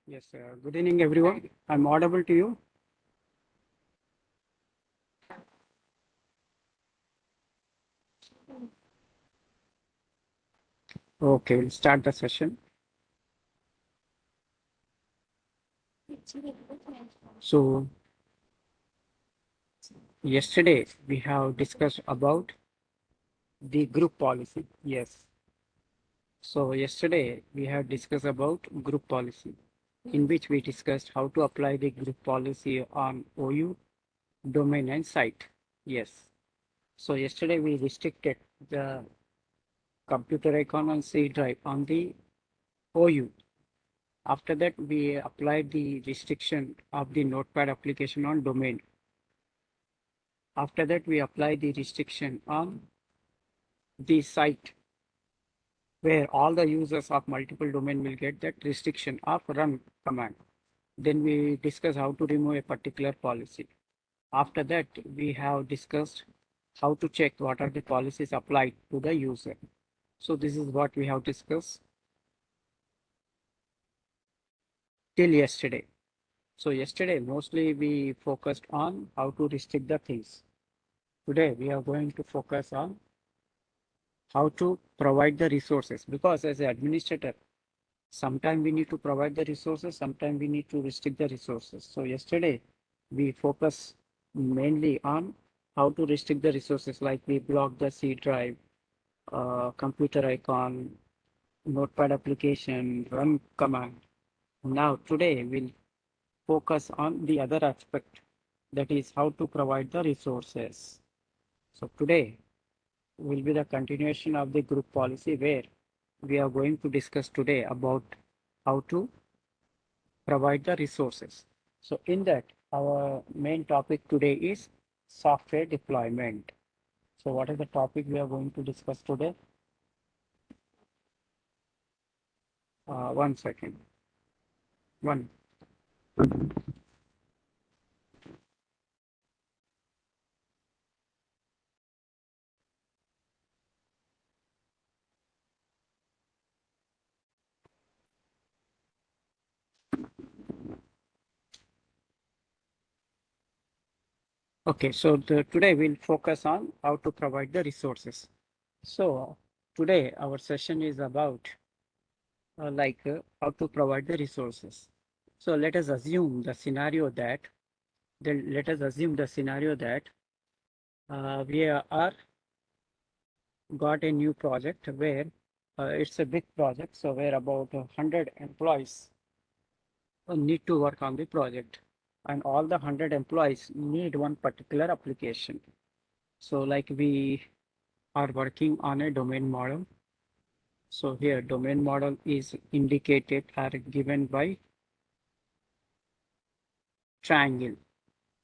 Yes, good evening, everyone. I'm audible to you. Okay, we'll start the session. So, yesterday we have discussed about the group policy. Yes. So, yesterday we have discussed about group policy, in which we discussed how to apply the group policy on OU, domain, and site. Yes. So, yesterday we restricted the computer icon on C drive on the OU. After that, we applied the restriction of the Notepad application on domain. After that, we apply the restriction on the site where all the users of multiple domain will get that restriction of run command. Then we discuss how to remove a particular policy. After that, we have discussed how to check what are the policies applied to the user. So this is what we have discussed till yesterday. So yesterday, mostly we focused on how to restrict the things. Today, we are going to focus on how to provide the resources, because as an administrator, sometimes we need to provide the resources, sometimes we need to restrict the resources. So yesterday we focus mainly on how to restrict the resources, like we block the C drive, computer icon, notepad application, run command. Now today we'll focus on the other aspect, that is how to provide the resources. So today will be the continuation of the group policy, where we are going to discuss today about how to provide the resources. So in that, our main topic today is software deployment. So what is the topic we are going to discuss today? One second. One. Okay, so today we'll focus on how to provide the resources. So today our session is about how to provide the resources. So let us assume the scenario that we are got a new project where it's a big project, so where about 100 employees need to work on the project, and all the 100 employees need one particular application. So like we are working on a domain model. So here domain model is indicated or given by triangle.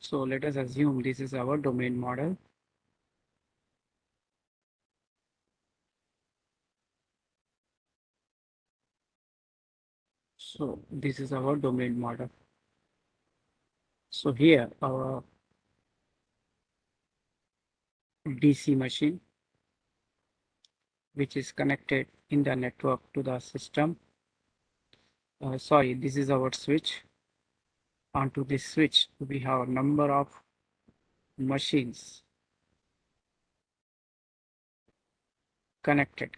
So let us assume this is our domain model. So this is our domain model. So here our DC machine, which is connected in the network to the system. Sorry, this is our switch. Onto this switch, we have a number of machines connected.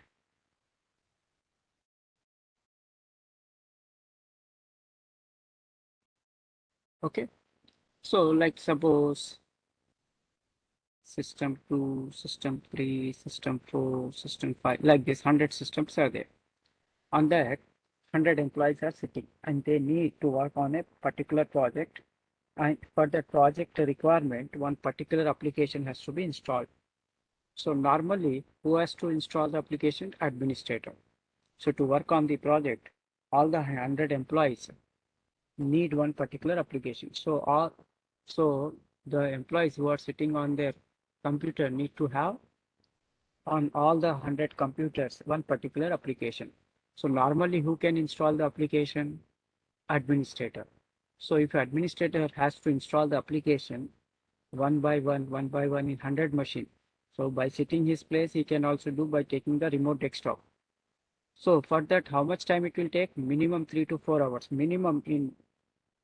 Okay, so like suppose system 2, system 3, system 4, system 5, like this 100 systems are there. On that, 100 employees are sitting and they need to work on a particular project. And for that project requirement, one particular application has to be installed. So normally, who has to install the application? Administrator. So to work on the project, all the 100 employees need one particular application. So the employees who are sitting on their computer need to have on all the 100 computers one particular application. So normally who can install the application? Administrator. So if administrator has to install the application one by one in 100 machine. So by sitting his place, he can also do by taking the remote desktop. So for that, how much time it will take? Minimum 3 to 4 hours. Minimum in,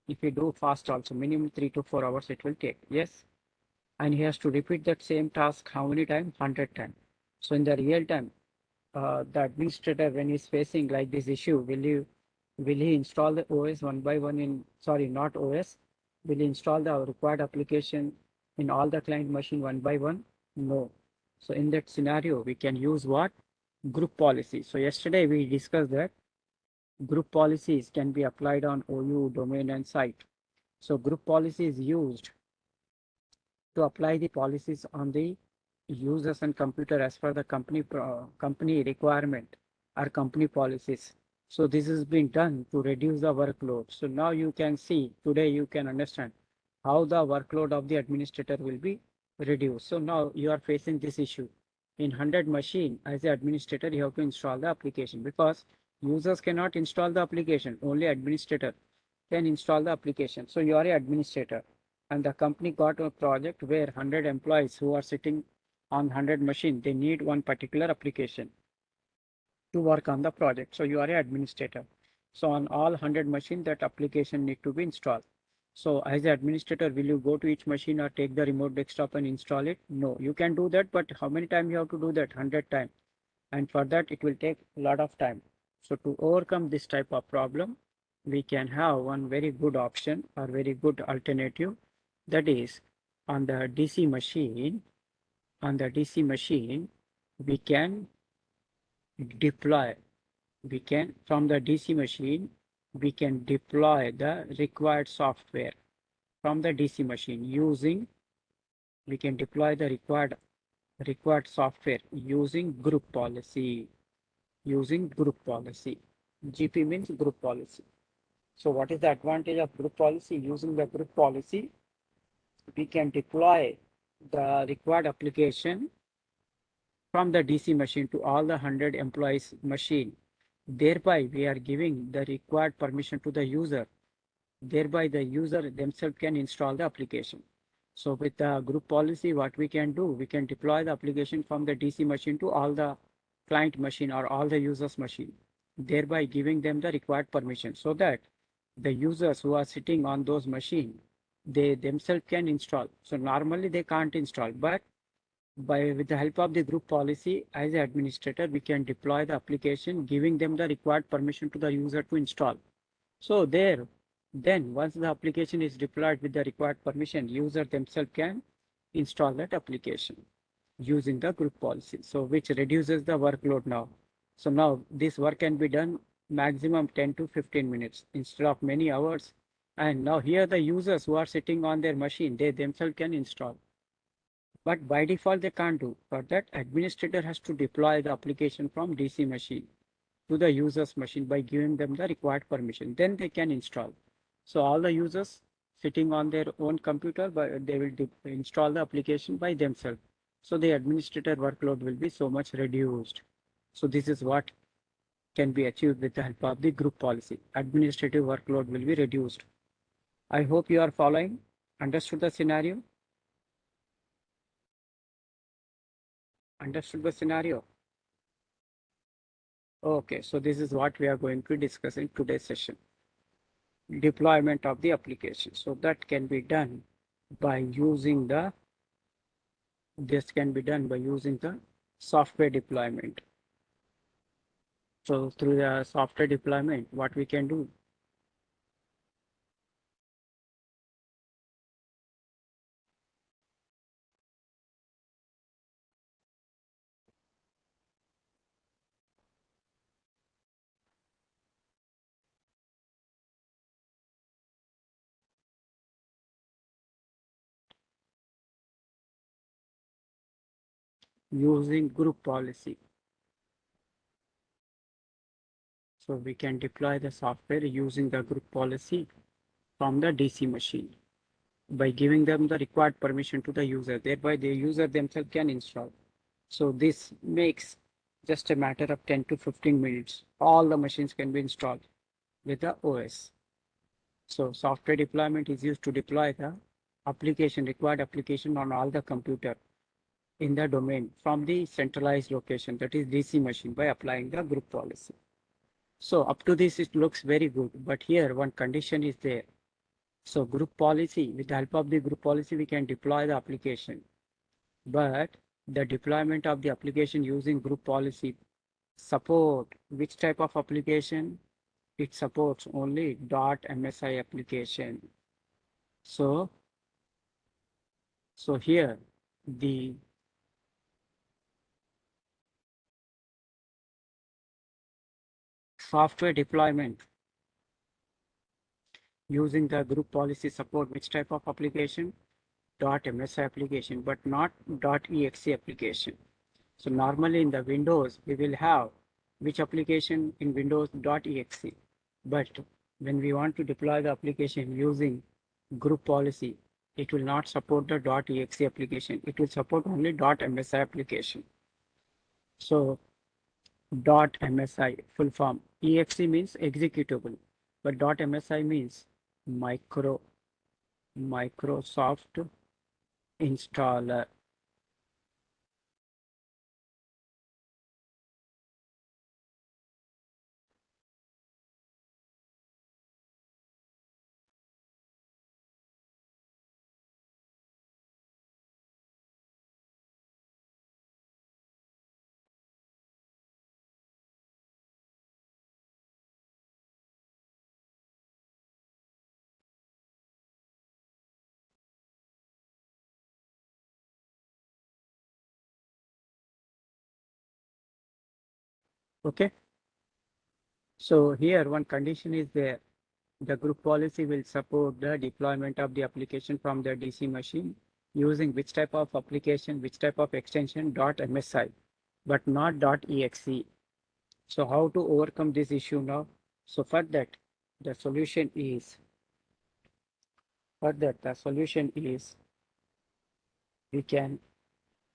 if you do fast also, minimum 3 to 4 hours it will take. Yes. And he has to repeat that same task how many times? 100 times. So in the real time, the administrator, when he's facing like this issue, will he install the OS one by one in, sorry, not OS, will he install the required application in all the client machine one by one? No. So in that scenario, we can use what? Group policy. So yesterday we discussed that group policies can be applied on OU, domain, and site. So group policy is used to apply the policies on the users and computer as per the company requirement or company policies. So this has been done to reduce the workload. So now you can see, today you can understand how the workload of the administrator will be reduced. So now you are facing this issue. In 100 machine, as the administrator, you have to install the application because users cannot install the application. Only administrator can install the application. So you are an administrator and the company got a project where 100 employees who are sitting on 100 machine, they need one particular application to work on the project. So you are an administrator. So on all 100 machine, that application need to be installed. So as an administrator, will you go to each machine or take the remote desktop and install it? No, you can do that, but how many times you have to do that? 100 times. And for that, it will take a lot of time. So to overcome this type of problem, we can have one very good option or very good alternative. That is, on the DC machine, we can deploy, from the DC machine, we can deploy the required software from the DC machine we can deploy the required software using group policy. GP means group policy. So what is the advantage of group policy? Using the group policy, we can deploy the required application from the DC machine to all the 100 employees machine. Thereby, we are giving the required permission to the user. Thereby, the user themselves can install the application. So with the group policy, what we can do, we can deploy the application from the DC machine to all the client machine or all the users machine, thereby giving them the required permission so that the users who are sitting on those machines, they themselves can install. So normally they can't install, but with the help of the group policy, as an administrator, we can deploy the application, giving them the required permission to the user to install. So then once the application is deployed with the required permission, user themselves can install that application using the group policy. So which reduces the workload now. So now this work can be done maximum 10 to 15 minutes instead of many hours. And now here the users who are sitting on their machine, they themselves can install. But by default, they can't do. For that, administrator has to deploy the application from DC machine to the user's machine by giving them the required permission. Then they can install. So all the users sitting on their own computer, but they will install the application by themselves. So the administrator workload will be so much reduced. So this is what can be achieved with the help of the group policy. Administrative workload will be reduced. I hope you are following. Understood the scenario? Understood the scenario? Okay, so this is what we are going to discuss in today's session. Deployment of the application. So that can be done by using the, software deployment. So through the software deployment, what we can do? Using group policy. So we can deploy the software using the group policy from the DC machine by giving them the required permission to the user. Thereby the user themselves can install. So this makes just a matter of 10 to 15 minutes. All the machines can be installed with the OS. So software deployment is used to deploy the required application on all the computer in the domain from the centralized location, that is DC machine, by applying the group policy. So up to this, it looks very good, but here one condition is there. So group policy, with the help of the group policy, we can deploy the application, but the deployment of the application using group policy support which type of application? It supports only .msi application. So, so here the software deployment using the group policy support which type of application? .msi application, but not .exe application. So normally in the Windows, we will have which application in Windows .exe. But when we want to deploy the application using group policy, it will not support the .exe application. It will support only .msi application. So .msi full form. Exe means executable, but .msi means Microsoft installer. Okay. So here one condition is there. The group policy will support the deployment of the application from the DC machine using which type of application, which type of extension .msi, but not .exe. So how to overcome this issue now? So the solution is, for that the solution is we can,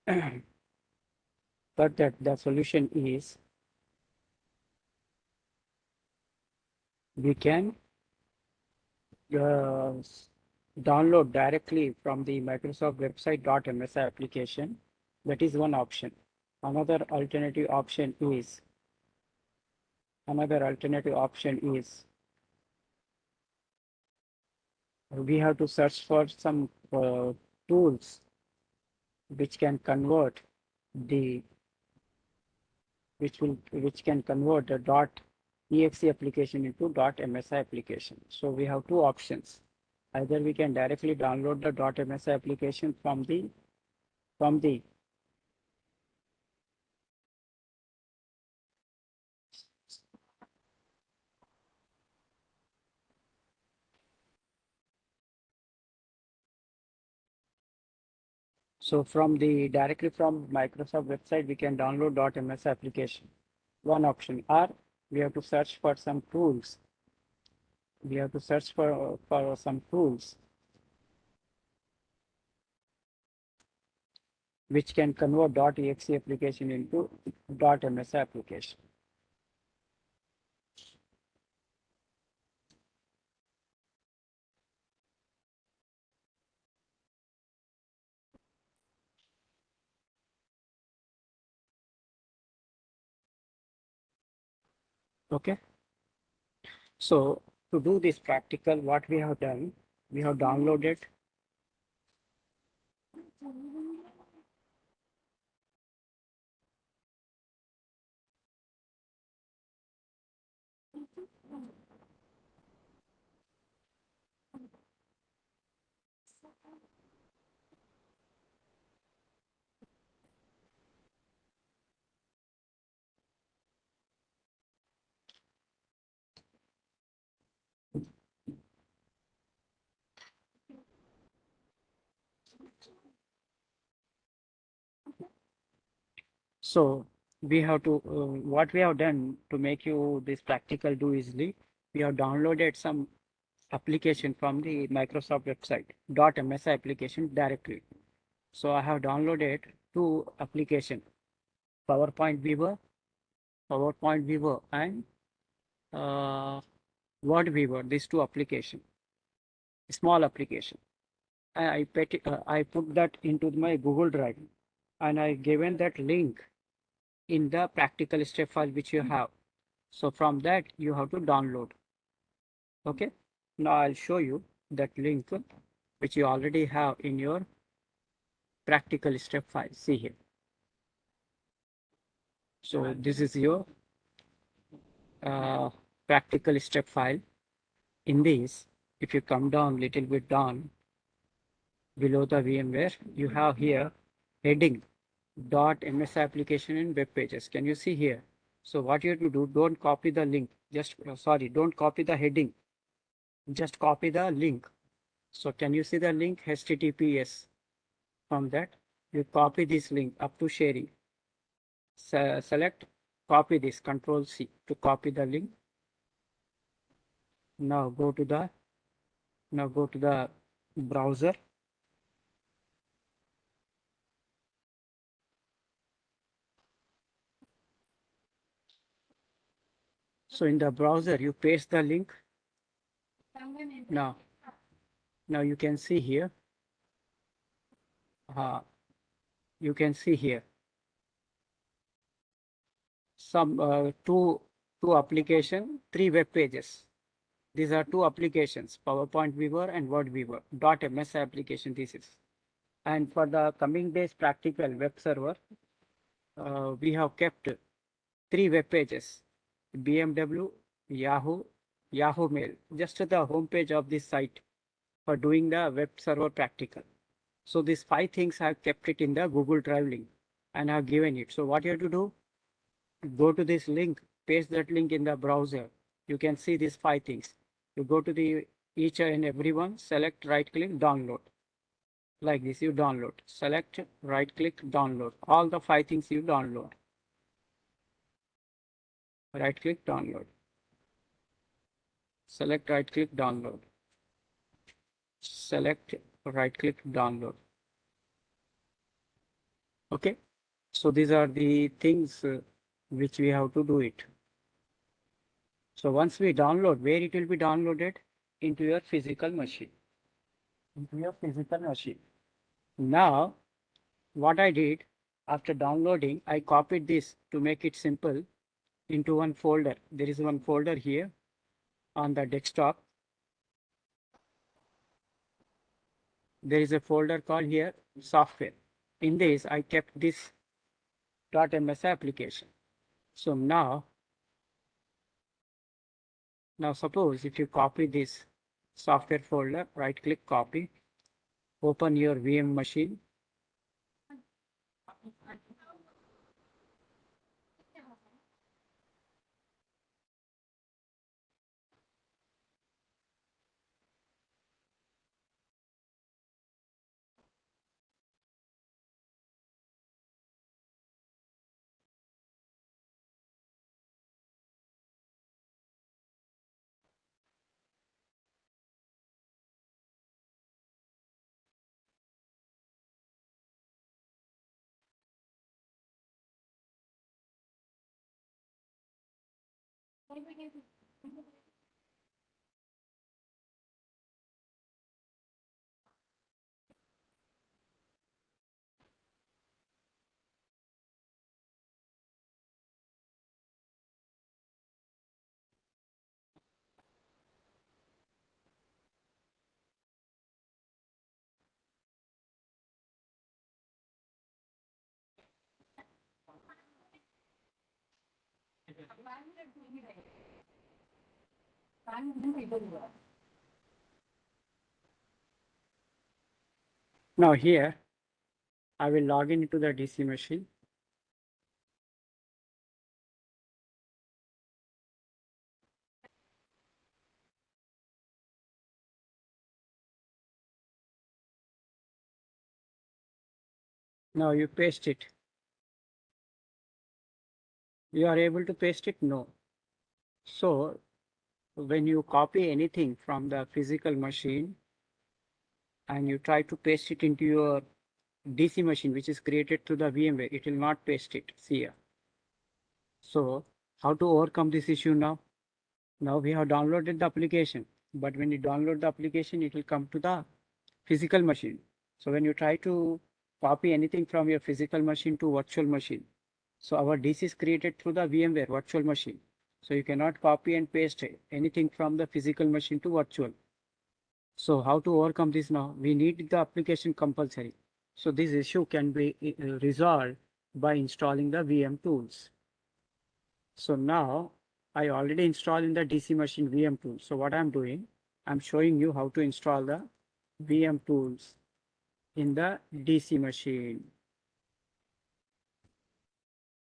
for that the solution is we can uh, download directly from the Microsoft website .msi application. That is one option. Another alternative option is Another alternative option is we have to search for some tools which can convert the which can convert the .exe application into .msi application. So we have two options. Either we can directly download the .msi application from the so from the directly from Microsoft website we can download .msi application. One option, or we have to search for some tools. We have to search for some tools which can convert .exe application into .msi application. Okay. So to do this practical, what we have done, we have downloaded. So we have to, what we have done to make you this practical do easily, we have downloaded some application from the Microsoft website, .msi application directly. So I have downloaded two application, PowerPoint Viewer, and uh, Word Viewer, these two application, small application. I put that into my Google Drive and I given that link in the practical step file which you have. So from that, you have to download. Okay. Now I'll show you that link which you already have in your practical step file. See here. So this is your uh, practical step file. In this, if you come down little bit down below the VMware, you have here heading .ms application and web pages. Can you see here? So what you have to do, don't copy the link. Just sorry, don't copy the heading. Just copy the link. So can you see the link HTTPS? From that, you copy this link up to sharing. Select copy this, Control C to copy the link. Now go to the browser. So in the browser, you paste the link. Now, now you can see here. You can see here some two application, three web pages. These are two applications, PowerPoint Viewer and Word Viewer. .ms application this is. And for the coming days practical web server, we have kept three web pages: BMW, Yahoo, Yahoo Mail. Just the home page of this site for doing the web server practical. So these five things I have kept it in the Google Drive link and I have given it. So what you have to do, go to this link, paste that link in the browser. You can see these five things. You go to the each and every one, select, right click, download. Like this, you download. Select, right click, download. All the five things you download. Right click, download. Select, right click, download. Select, right click, download. Okay. So these are the things which we have to do it. So once we download, where it will be downloaded? Into your physical machine. Into your physical machine. Now, what I did after downloading, I copied this to make it simple into one folder. There is one folder here on the desktop. There is a folder called here software. In this, I kept this .ms application. So now suppose if you copy this software folder, right click, copy, open your VM machine. Now here, I will log in into the DC machine. Now you paste it. You are able to paste it? No. So when you copy anything from the physical machine and you try to paste it into your DC machine, which is created through the VMware, it will not paste it. See here. So how to overcome this issue now? Now we have downloaded the application, but when you download the application, it will come to the physical machine. So when you try to copy anything from your physical machine to virtual machine, so our DC is created through the VMware virtual machine. So you cannot copy and paste anything from the physical machine to virtual. So how to overcome this now? We need the application compulsory. So this issue can be resolved by installing the VM tools. So now I already installed in the DC machine VM tool. So what I'm doing, I'm showing you how to install the VM tools in the DC machine.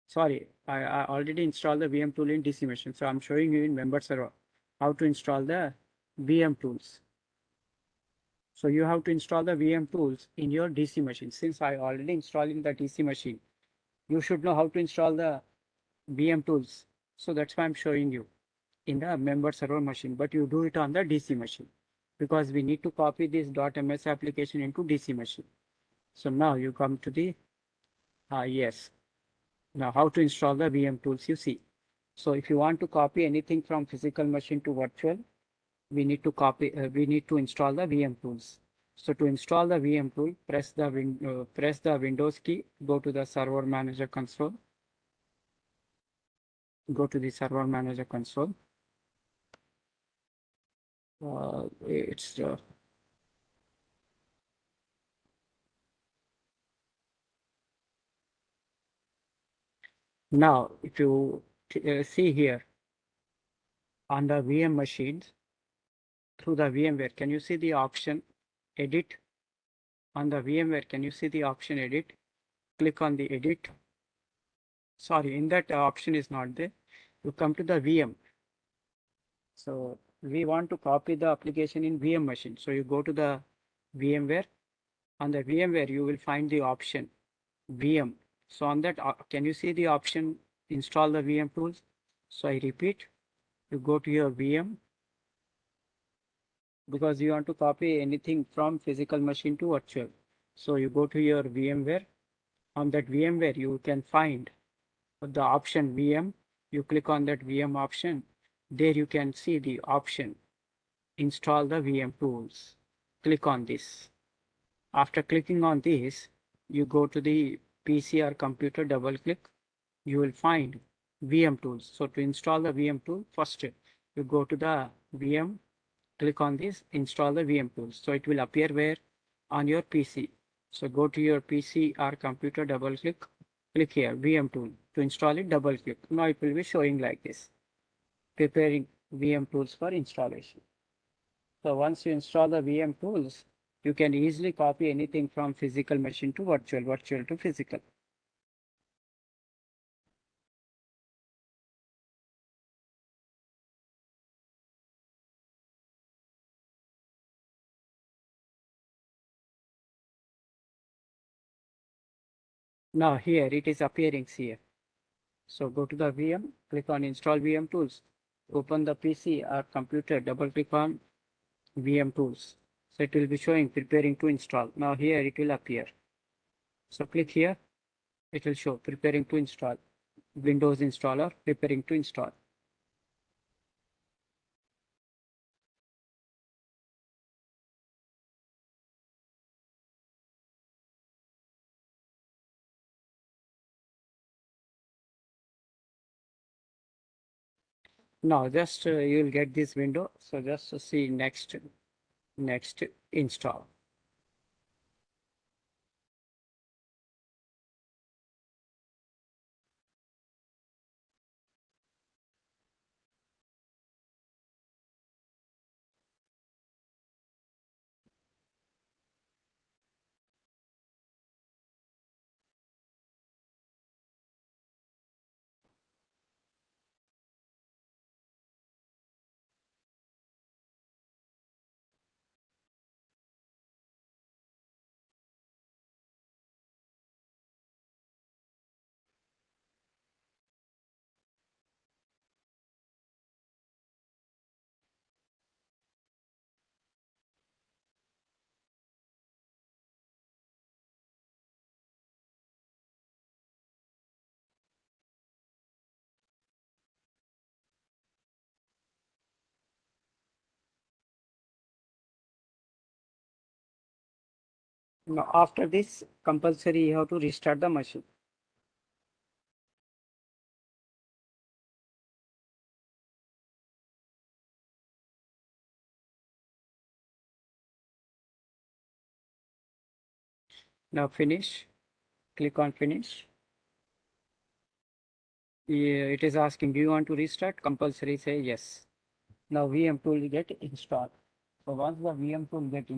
Sorry, I already installed the VM tool in DC machine. So I'm showing you in member server how to install the VM tools. So you have to install the VM tools in your DC machine. Since I already installed in the DC machine, you should know how to install the VM tools. So that's why I'm showing you in the member server machine, but you do it on the DC machine because we need to copy this .ms application into DC machine. So now you come to the, yes, now how to install the VM tools you see. So if you want to copy anything from physical machine to virtual, we need to install the VM tools. So to install the VM tool, press the Windows key, go to the Server Manager console, go to the Server Manager console. It's Now if you see here on the VM machines through the VMware, can you see the option edit? On the VMware, can you see the option edit? Click on the edit. Sorry, in that option is not there. You come to the VM. So we want to copy the application in VM machine. So you go to the VMware. On the VMware, you will find the option VM. So on that, can you see the option install the VM tools? So I repeat, you go to your VM because you want to copy anything from physical machine to virtual. So you go to your VMware. On that VMware, you can find the option VM. You click on that VM option. There you can see the option install the VM tools. Click on this. After clicking on this, you go to the PC or computer, double click. You will find VM tools. So to install the VM tool, first you go to the VM, click on this, install the VM tools. So it will appear where on your PC. So go to your PC or computer, double click, click here, VM tool. To install it, double click. Now it will be showing like this, preparing VM tools for installation. So once you install the VM tools, you can easily copy anything from physical machine to virtual, virtual to physical. Now here it is appearing here. So go to the VM, click on install VM tools, open the PC or computer, double click on VM tools. So it will be showing preparing to install. Now here it will appear. So click here, it will show preparing to install. Windows installer preparing to install. Now just you will get this window. So just to see next install. Now after this compulsory you have to restart the machine. Now finish. Click on finish. Yeah, it is asking, do you want to restart? Compulsory say yes. Now VM tool will get installed. So once the VM tool get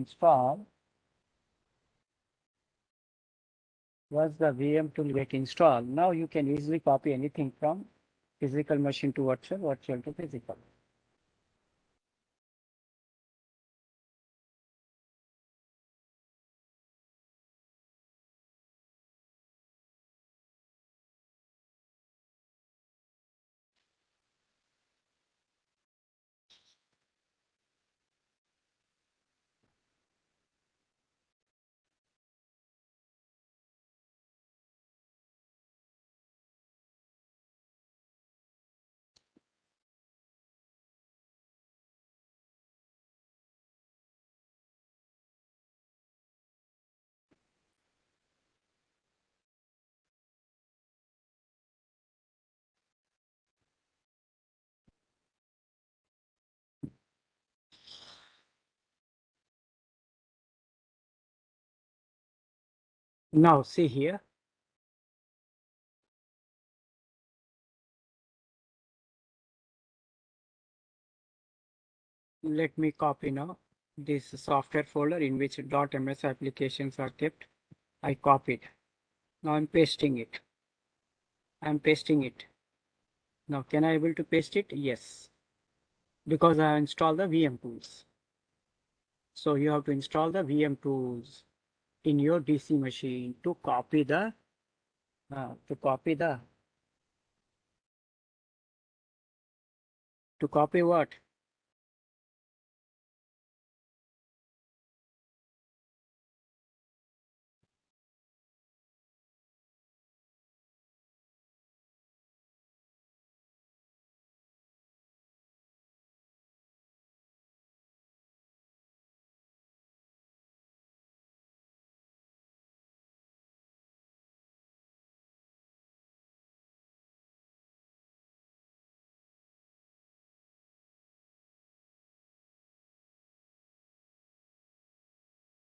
installed, now you can easily copy anything from physical machine to virtual, virtual to physical. Now see here. Let me copy now this software folder in which .ms applications are kept. I copied. Now I'm pasting it. Now can I able to paste it? Yes, because I installed the VM tools. So you have to install the VM tools in your DC machine to copy the uh, to copy the to copy what?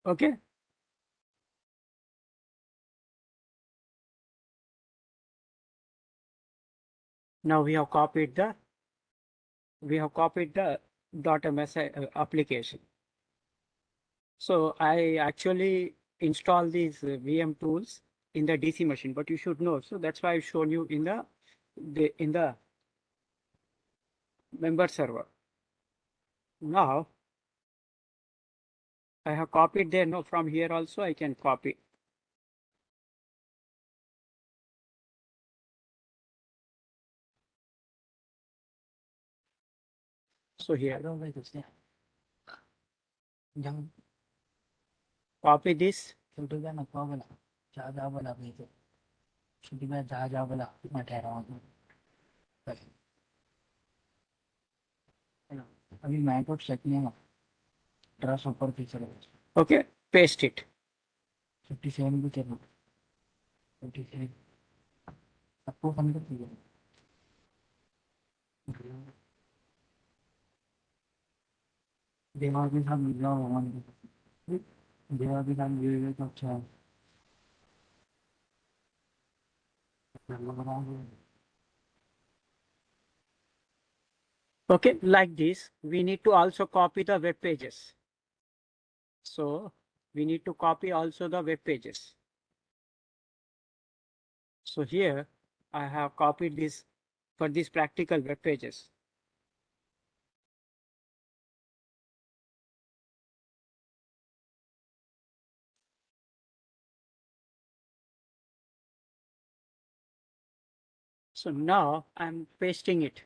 Okay. Now we have copied the .ms application. So I actually install these VM tools in the DC machine, but you should know. So that's why I've shown you in the member server. Now I have copied there. No, from here also I can copy. So here, copy this. Okay, paste it. Okay, like this, we need to also copy the web pages. So we need to copy also the web pages. So here I have copied this for these practical web pages. So now I'm pasting it.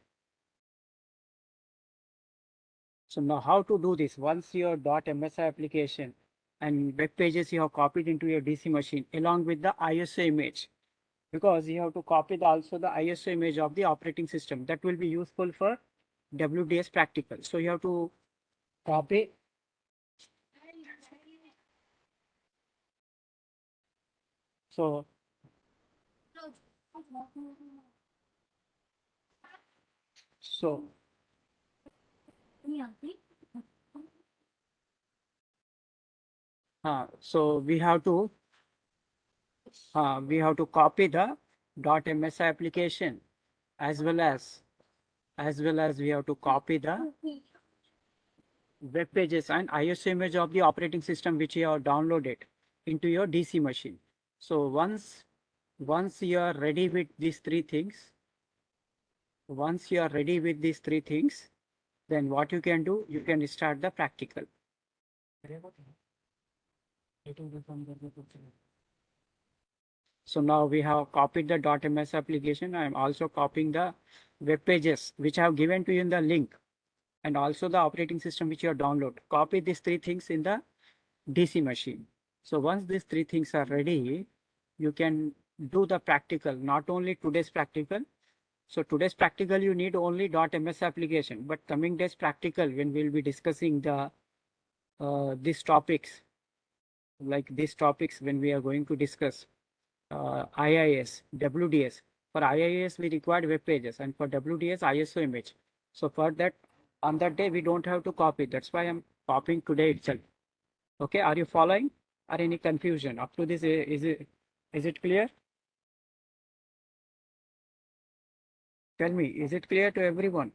So now how to do this? Once your .msi application and web pages you have copied into your DC machine along with the ISO image, because you have to copy also the ISO image of the operating system that will be useful for WDS practical. So you have to copy. So so so we have to we have to copy the .ms application as well as we have to copy the web pages and ISO image of the operating system which you have downloaded into your DC machine. So once you are ready with these three things, then what you can do, you can start the practical. So now we have copied the .ms application. I am also copying the web pages which I have given to you in the link, and also the operating system which you have downloaded. Copy these three things in the DC machine. So once these three things are ready, you can do the practical, not only today's practical. So today's practical, you need only .ms application, but coming days practical, when we'll be discussing the these topics, when we are going to discuss IIS, WDS. For IIS, we required web pages, and for WDS, ISO image. So for that, on that day, we don't have to copy. That's why I'm copying today itself. Okay, are you following? Or any confusion up to this? Is it clear? Tell me, is it clear to everyone?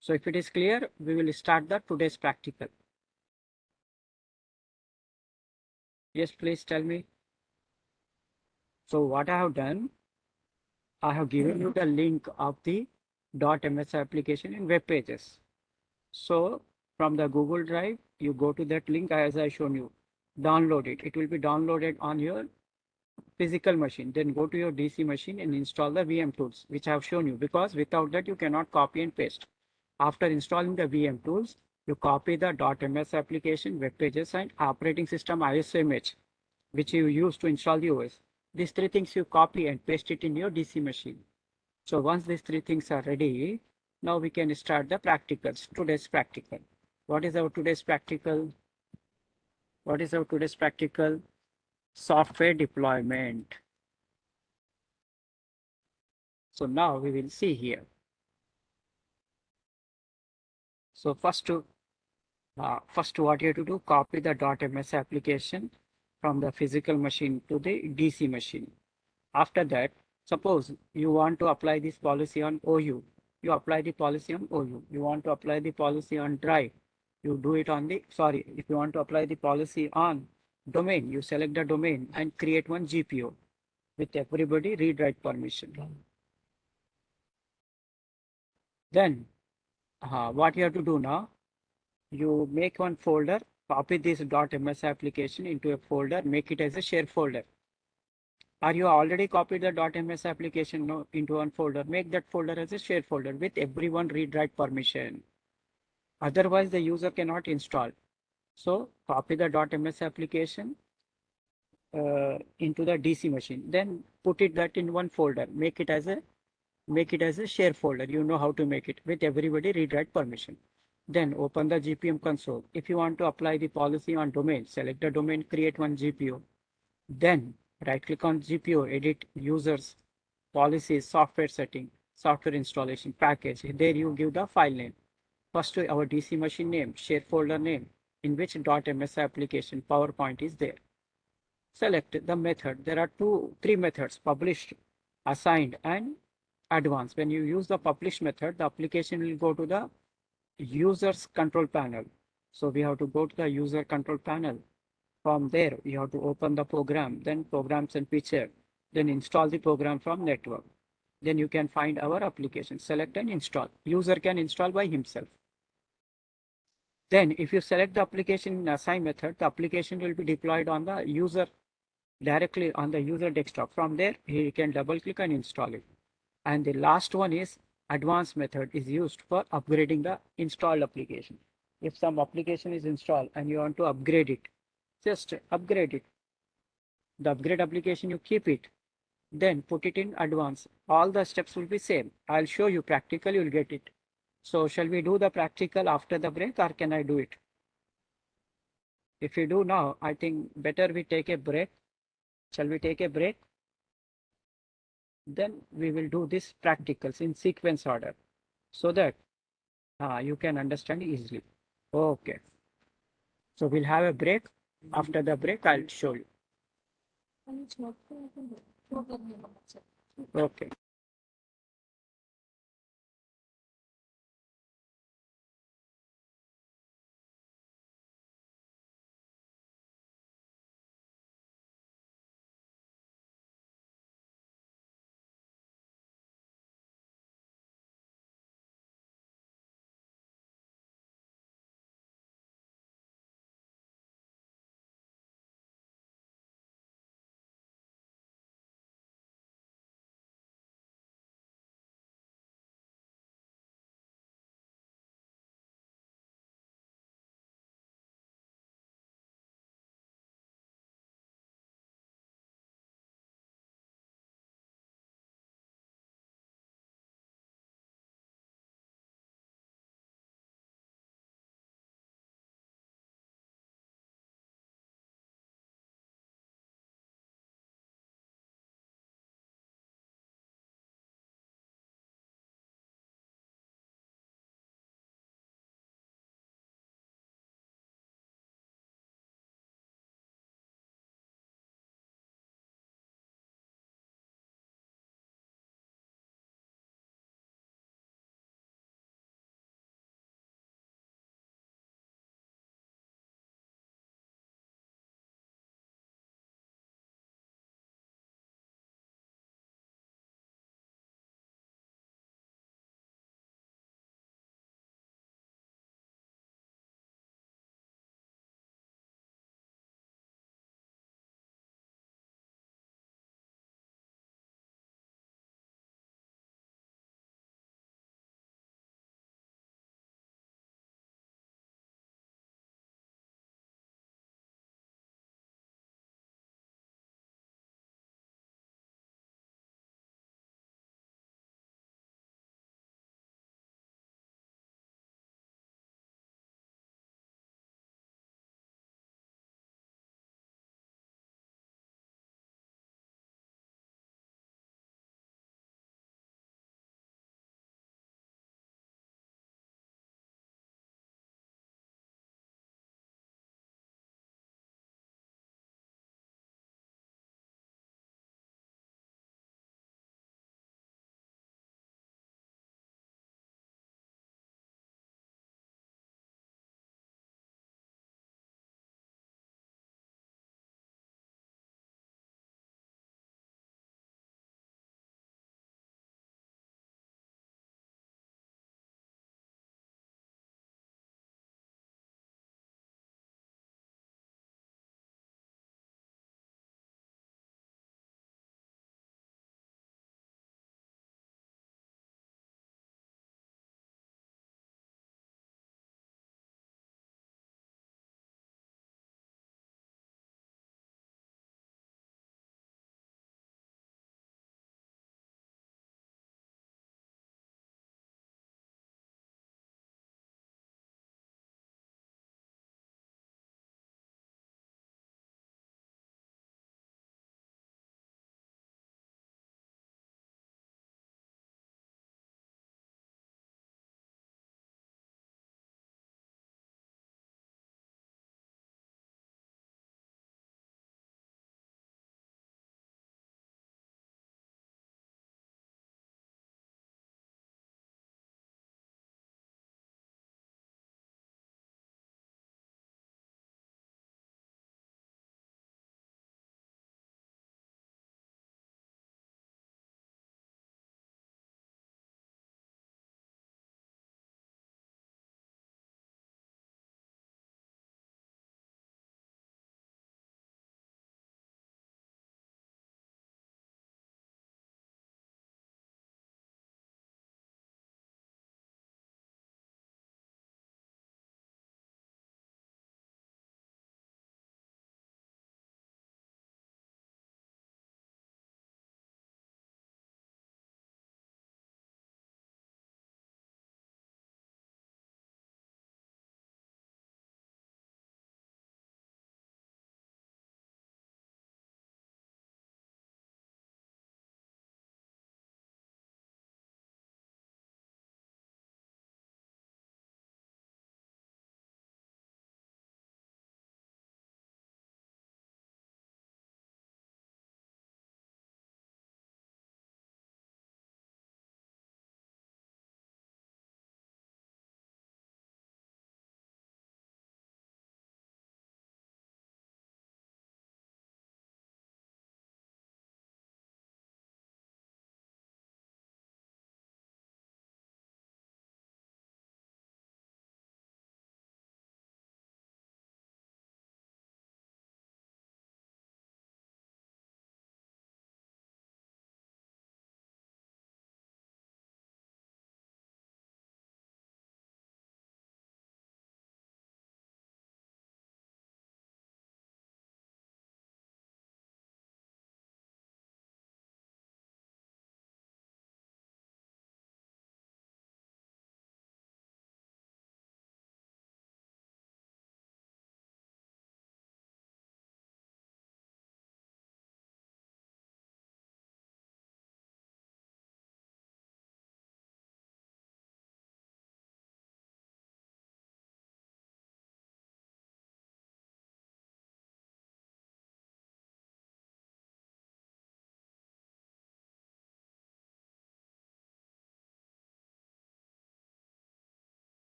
So if it is clear, we will start the today's practical. Yes, please tell me. So what I have done, I have given you the link of the .ms application in web pages. So from the Google Drive, you go to that link as I shown you, download it. It will be downloaded on your physical machine. Then go to your DC machine and install the VM tools, which I have shown you, because without that you cannot copy and paste. After installing the VM tools, you copy the .ms application, web pages, and operating system ISO image, which you use to install the OS. These three things you copy and paste it in your DC machine. So once these three things are ready, now we can start the practicals, today's practical. What is our today's practical? What is our today's practical? Software deployment. So now we will see here. So first what you have to do, copy the .ms application from the physical machine to the DC machine. After that, suppose you want to apply this policy on OU. You apply the policy on OU. You want to apply the policy on drive. You do it on the, if you want to apply the policy on domain, you select the domain and create one GPO with everybody read-write permission. Then what you have to do now, you make one folder, copy this .ms application into a folder, make it as a share folder. Are you already copied the .ms application into one folder? Make that folder as a share folder with everyone read-write permission. Otherwise, the user cannot install. So copy the .ms application into the DC machine. Then put that in one folder. Make it as a share folder. You know how to make it with everybody read-write permission. Then open the GPM console. If you want to apply the policy on domain, select the domain, create one GPO. Then right-click on GPO, edit users, policies, software setting, software installation, package. There you give the file name. First our DC machine name, share folder name, in which .ms application PowerPoint is there. Select the method. There are three methods: published, assigned, and advanced. When you use the published method, the application will go to the user's control panel. So we have to go to the user control panel. From there, you have to open the program, then programs and picture, then install the program from network. Then you can find our application, select and install. User can install by himself. Then if you select the application in assign method, the application will be deployed on the user, directly on the user desktop. From there, he can double click and install it. And the last one is advanced method, is used for upgrading the installed application. If some application is installed and you want to upgrade it, just upgrade it. The upgrade application, you keep it, then put it in advance. All the steps will be same. I'll show you practical, you'll get it. So shall we do the practical after the break, or can I do it? If you do now, I think better we take a break. Shall we take a break? Then we will do this practicals in sequence order so that you can understand easily. Okay. So we'll have a break. After the break, I'll show you. Okay.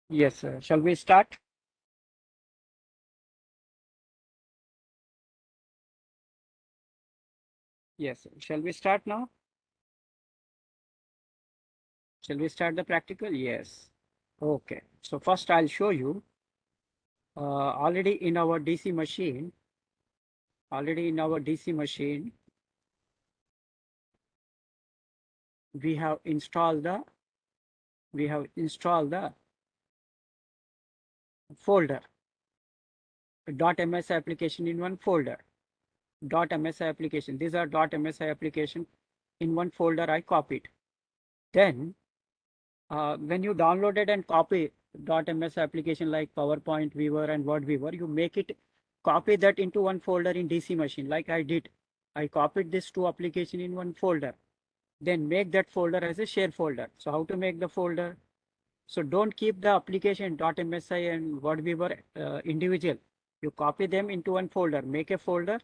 Yes, sir. Shall we start? Yes, sir. Shall we start now? Shall we start the practical? Yes. Okay. So first I'll show you already in our DC machine, already in our DC machine, we have installed the folder .ms application in one folder. .ms application. These are .ms application in one folder I copied. Then when you downloaded and copy .ms application like PowerPoint Viewer and Word Viewer, you make it copy that into one folder in DC machine like I did. I copied this two application in one folder. Then make that folder as a share folder. So how to make the folder? So don't keep the application .msi and WordViewer individual. You copy them into one folder, make a folder,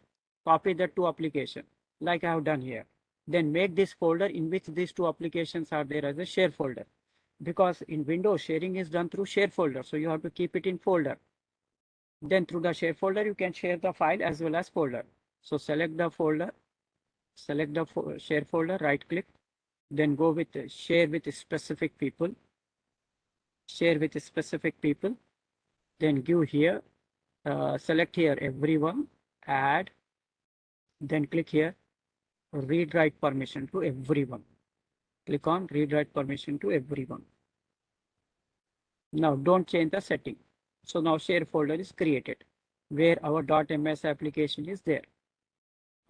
copy the two application like I have done here. Then make this folder in which these two applications are there as a share folder. Because in Windows, sharing is done through share folder. So you have to keep it in folder. Then through the share folder, you can share the file as well as folder. So select the folder, select the share folder, right click, then go with share with specific people, share with specific people, then give here, select here everyone, add, then click here, read write permission to everyone. Click on read write permission to everyone. Now don't change the setting. So now share folder is created where our .ms application is there.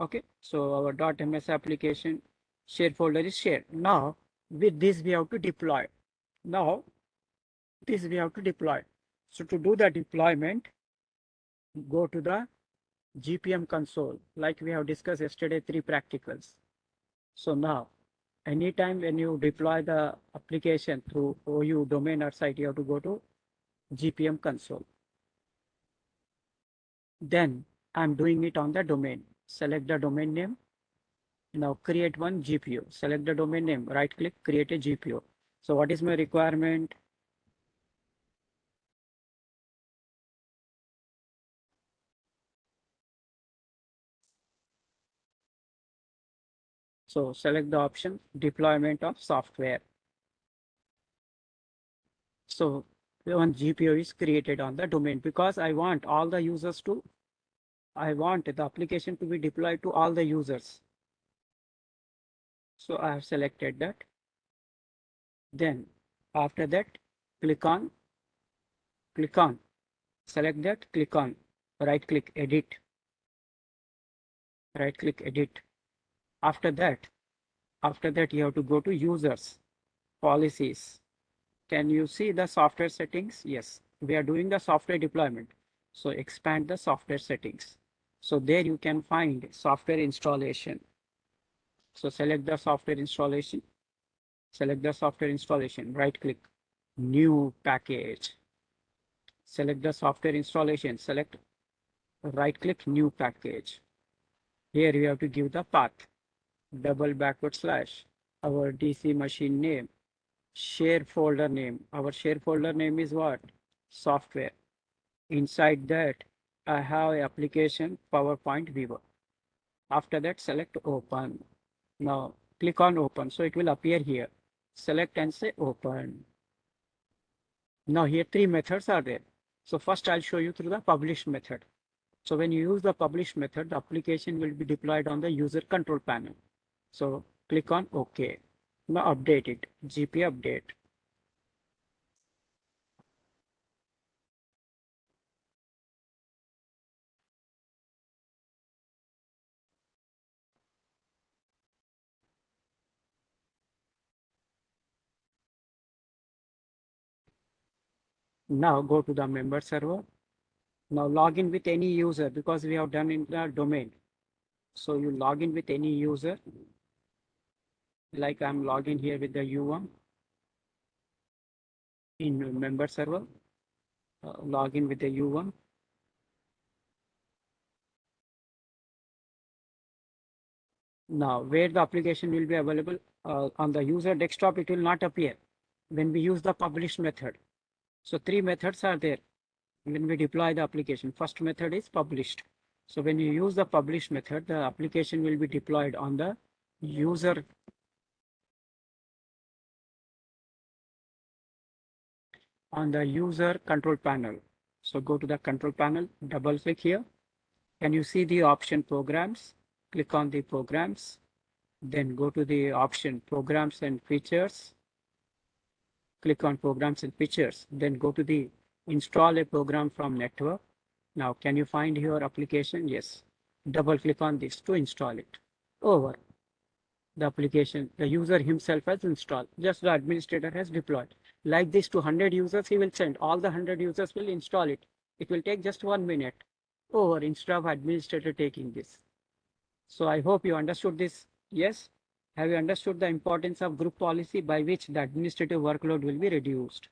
Okay, so our .ms application share folder is shared. Now with this we have to deploy. Now this we have to deploy. So to do the deployment, go to the GPM console like we have discussed yesterday, 3 practicals. So now anytime when you deploy the application through OU domain or site, you have to go to GPM console. Then I'm doing it on the domain. Select the domain name. Now create one GPU. Select the domain name, right click, create a GPU. So what is my requirement? So select the option deployment of software. So one GPU is created on the domain because I want all the users to, I want the application to be deployed to all the users. So I have selected that. Then after that, click on, select that, click on, right click, edit, right click, edit. After that, you have to go to users, policies. Can you see the software settings? Yes, we are doing the software deployment. So expand the software settings. So there you can find software installation. So select the software installation, right click, new package. Select the software installation, select, right click, new package. Here you have to give the path, double backward slash, our DC machine name, share folder name. Our share folder name is what? Software. Inside that, I have application PowerPoint Viewer. After that, select open. Now click on open. So it will appear here. Select and say open. Now here 3 methods are there. So first I'll show you through the publish method. So when you use the publish method, the application will be deployed on the user control panel. So click on OK. Now update it, GP update. Now go to the member server. Now log in with any user because we have done in the domain. So you log in with any user. Like I'm logging here with the U1 in member server. Log in with the U1. Now where the application will be available on the user desktop, it will not appear when we use the publish method. So three methods are there when we deploy the application. First method is published. So when you use the published method, the application will be deployed on the user control panel. So go to the control panel, double click here. Can you see the option programs? Click on the programs, then go to the option programs and features. Click on programs and features, then go to the install a program from network. Now, can you find your application? Yes. Double click on this to install it. Over. The application, the user himself has installed, just the administrator has deployed. Like this to 100 users, he will send. All the 100 users will install it. It will take just 1 minute. Over instead of administrator taking this. So I hope you understood this. Yes. Have you understood the importance of group policy by which the administrative workload will be reduced?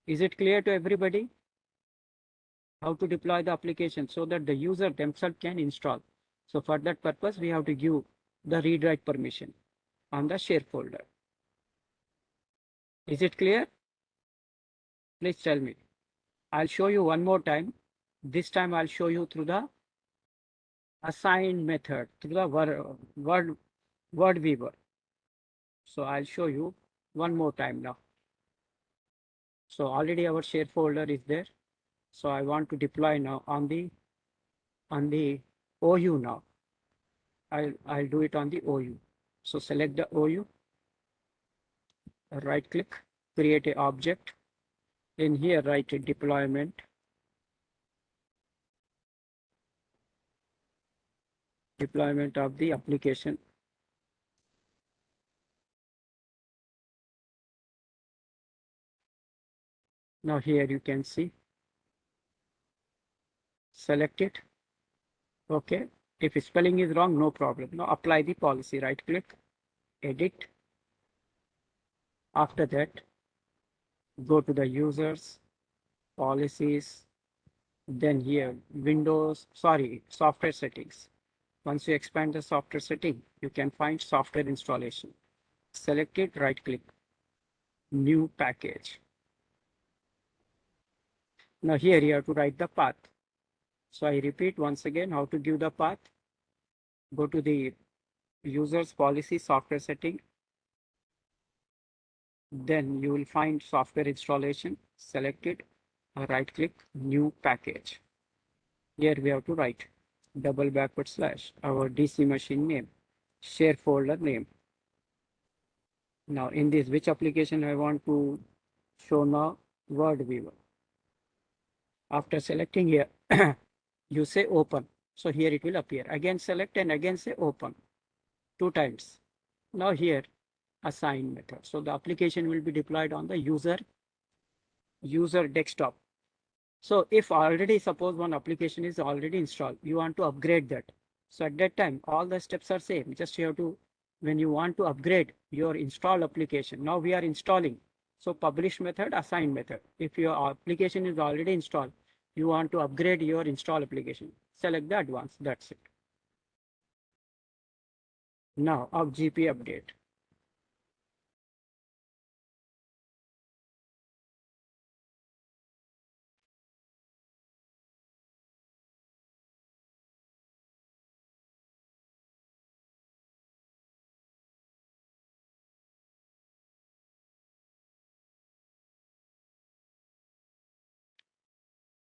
Is it clear to everybody how to deploy the application so that the user themselves can install? So for that purpose, we have to give the read-write permission on the share folder. Is it clear? Please tell me. I'll show you one more time. This time I'll show you through the assign method, through the word viewer. So I'll show you one more time now. So already our share folder is there. So I want to deploy now on the OU now. I'll do it on the OU. So select the OU, right click, create a object. In here, write a deployment of the application. Now here you can see, select it. Okay. If spelling is wrong, no problem. Now apply the policy, right click, edit. After that, go to the users, policies, then here, software settings. Once you expand the software setting, you can find software installation. Select it, right click, new package. Now here you have to write the path. So I repeat once again how to give the path. Go to the users policy software setting. Then you will find software installation. Select it, right click, new package. Here we have to write double backward slash our DC machine name, share folder name. Now in this, which application I want to show now? Word viewer. After selecting here, you say open. So here it will appear. Again select and again say open. 2 times. Now here, assign method. So the application will be deployed on the user desktop. So if already suppose one application is already installed, you want to upgrade that. So at that time, all the steps are same. Just you have to, when you want to upgrade your installed application, now we are installing. So publish method, assign method. If your application is already installed, you want to upgrade your install application, select the advanced, that's it. Now of GP update.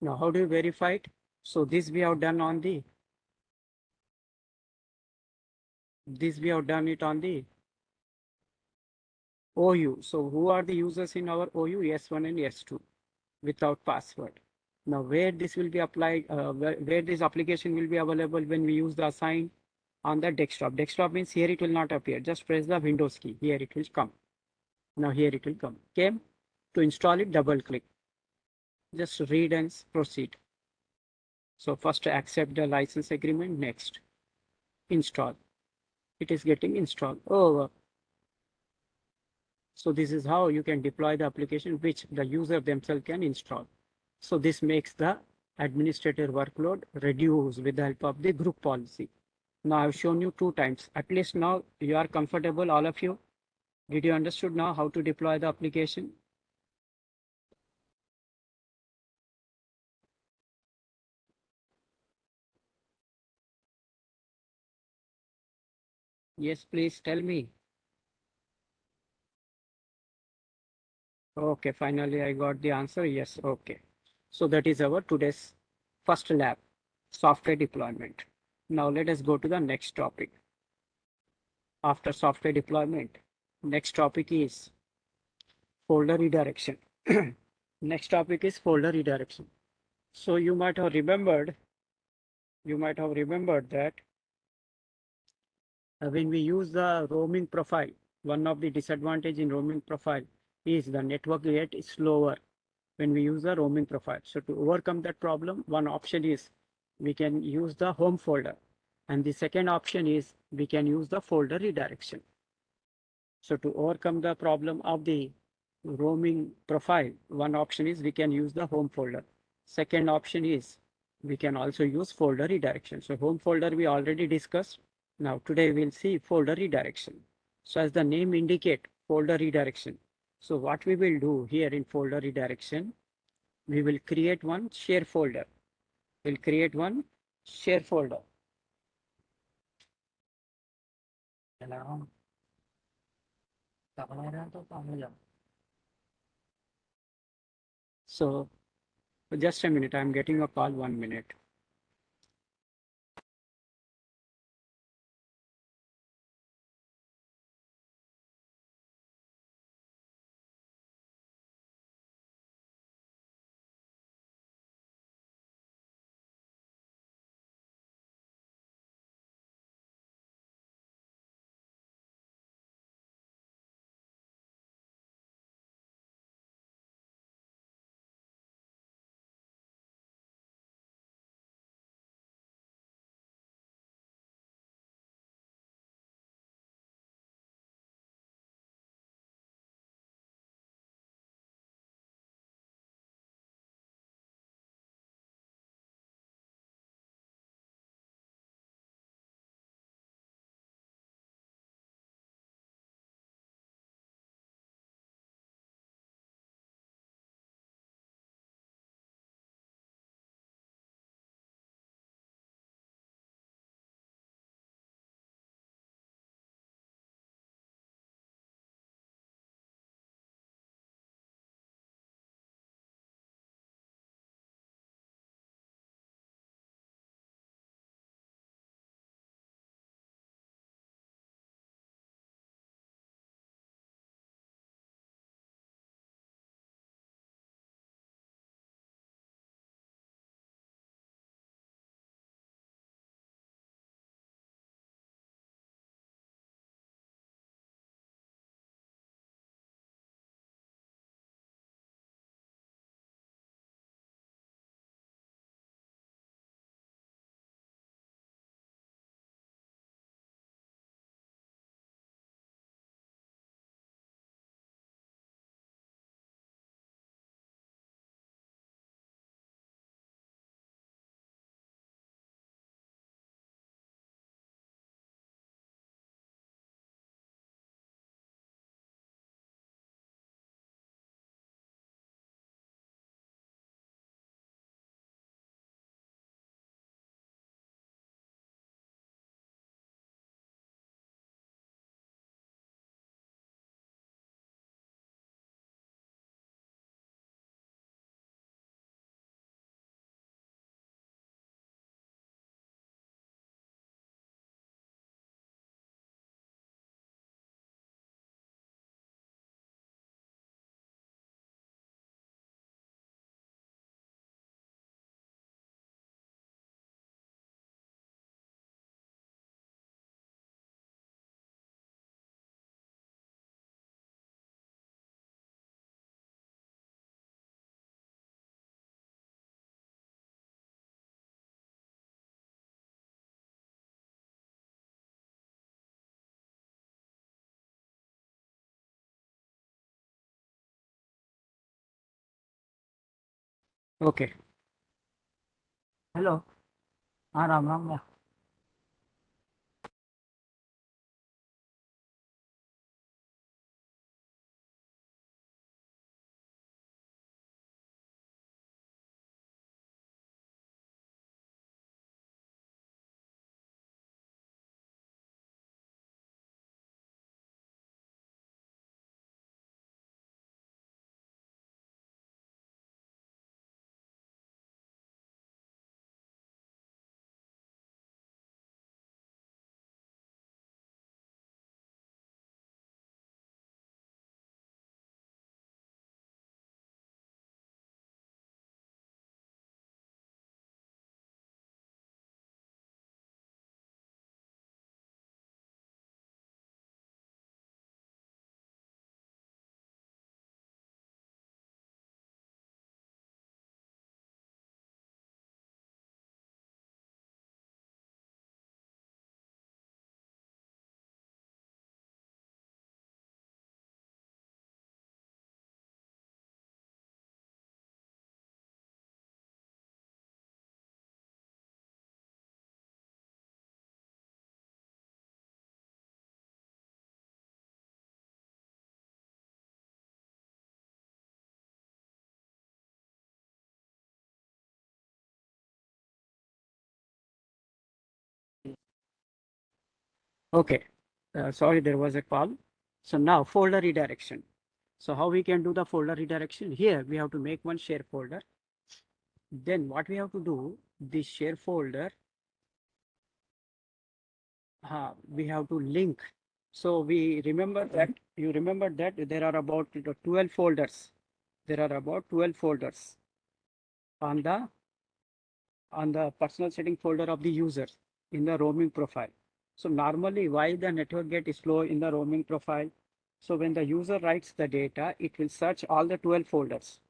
Now how do you verify it? So this we have done on the, we have done it on the OU. So who are the users in our OU? S1 and S2 without password. Now where this will be applied, where this application will be available when we use the assign on the desktop. Desktop means here it will not appear. Just press the Windows key. Here it will come. Now here it will come. Came to install it, double click. Just read and proceed. So first accept the license agreement. Next, install. It is getting installed. Over. So this is how you can deploy the application which the user themselves can install. So this makes the administrator workload reduce with the help of the group policy. Now I've shown you 2 times. At least now you are comfortable, all of you. Did you understood now how to deploy the application? Yes, please tell me. Okay, finally I got the answer. Yes, okay. So that is our today's first lab, software deployment. Now let us go to the next topic. After software deployment, next topic is folder redirection. Next topic is folder redirection. So you might have remembered that when we use the roaming profile, one of the disadvantage in roaming profile is the network rate is slower when we use the roaming profile. So to overcome that problem, one option is we can use the home folder. And the second option is we can use the folder redirection. So to overcome the problem of the roaming profile, one option is we can use the home folder. Second option is we can also use folder redirection. So home folder we already discussed. Now today we'll see folder redirection. So as the name indicate, folder redirection. So what we will do here in folder redirection, we will create one share folder. We'll create one share folder. So just a minute, I'm getting a call, 1 minute. Okay. Hello. हाँ Ram Ram. Okay, sorry, there was a call. So now folder redirection. So how we can do the folder redirection? Here we have to make one share folder. Then what we have to do, this share folder, we have to link. So we remember that, you remember that there are about 12 folders. There are about 12 folders on the personal setting folder of the user in the roaming profile. So normally why the network gets slow in the roaming profile? So when the user writes the data, it will search all the 12 folders.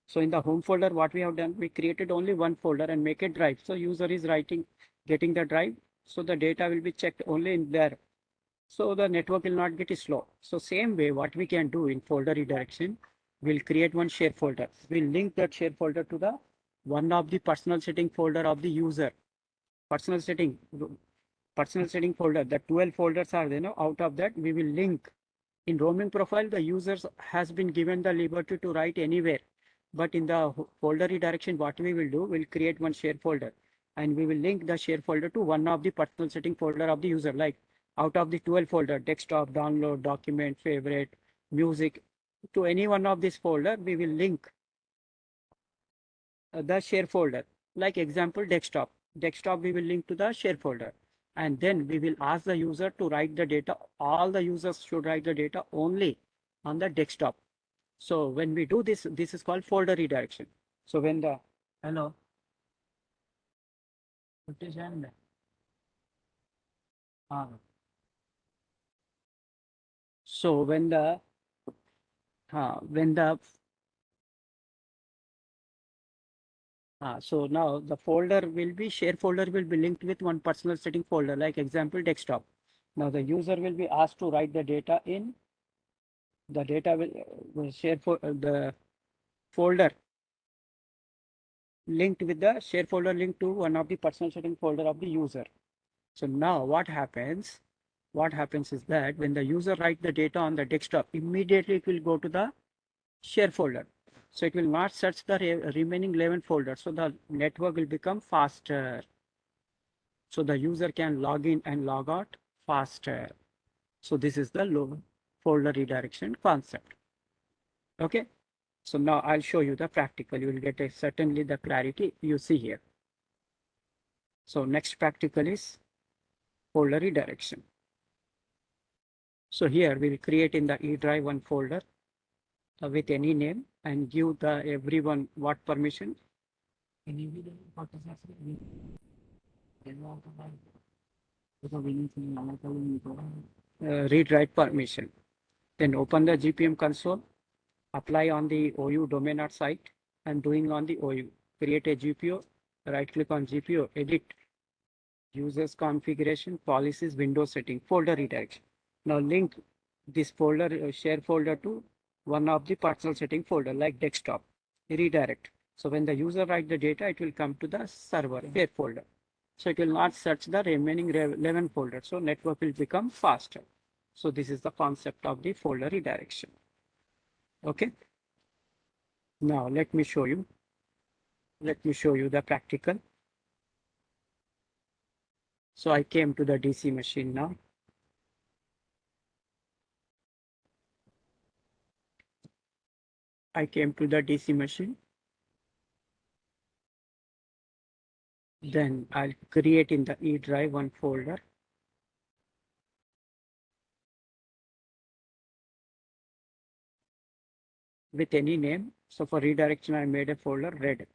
So in the home folder, what we have done, we created only one folder and make a drive. So user is writing, getting the drive. So the data will be checked only in there. So the network will not get slow. So same way, what we can do in folder redirection, we'll create one share folder. We'll link that share folder to the one of the personal setting folder of the user. Personal setting, personal setting folder. The 12 folders are there. Out of that, we will link. In roaming profile, the users has been given the liberty to write anywhere. But in the folder redirection, what we will do, we'll create one share folder and we will link the share folder to one of the personal setting folder of the user. Like out of the 12 folder, desktop, download, document, favorite, music, to any one of this folder, we will link the share folder. Like example, desktop. Desktop, we will link to the share folder. And then we will ask the user to write the data. All the users should write the data only on the desktop. So when we do this, this is called folder redirection. So when the, hello, what is happening? So when the so now the folder will be share folder will be linked with one personal setting folder, like example desktop. Now the user will be asked to write the data in the data will share for the folder linked with the share folder linked to one of the personal setting folder of the user. So now what happens? What happens is that when the user write the data on the desktop, immediately it will go to the share folder. So it will not search the remaining 11 folders. So the network will become faster. So the user can log in and log out faster. So this is the low folder redirection concept. Okay. So now I'll show you the practical. You will get certainly the clarity you see here. So next practical is folder redirection. So here we will create in the E drive one folder with any name and give the everyone what permission. Read write permission. Then open the GPM console, apply on the OU domain or site and doing on the OU. Create a GPO, right click on GPO, edit users configuration, policies, Windows setting, folder redirection. Now link this folder, share folder to one of the personal setting folder like desktop, redirect. So when the user write the data, it will come to the server, share folder. So it will not search the remaining 11 folders. So network will become faster. So this is the concept of the folder redirection. Okay. Now let me show you. Let me show you the practical. So I came to the DC machine now. I came to the DC machine. Then I'll create in the E drive one folder. With any name. So for redirection, I made a folder red.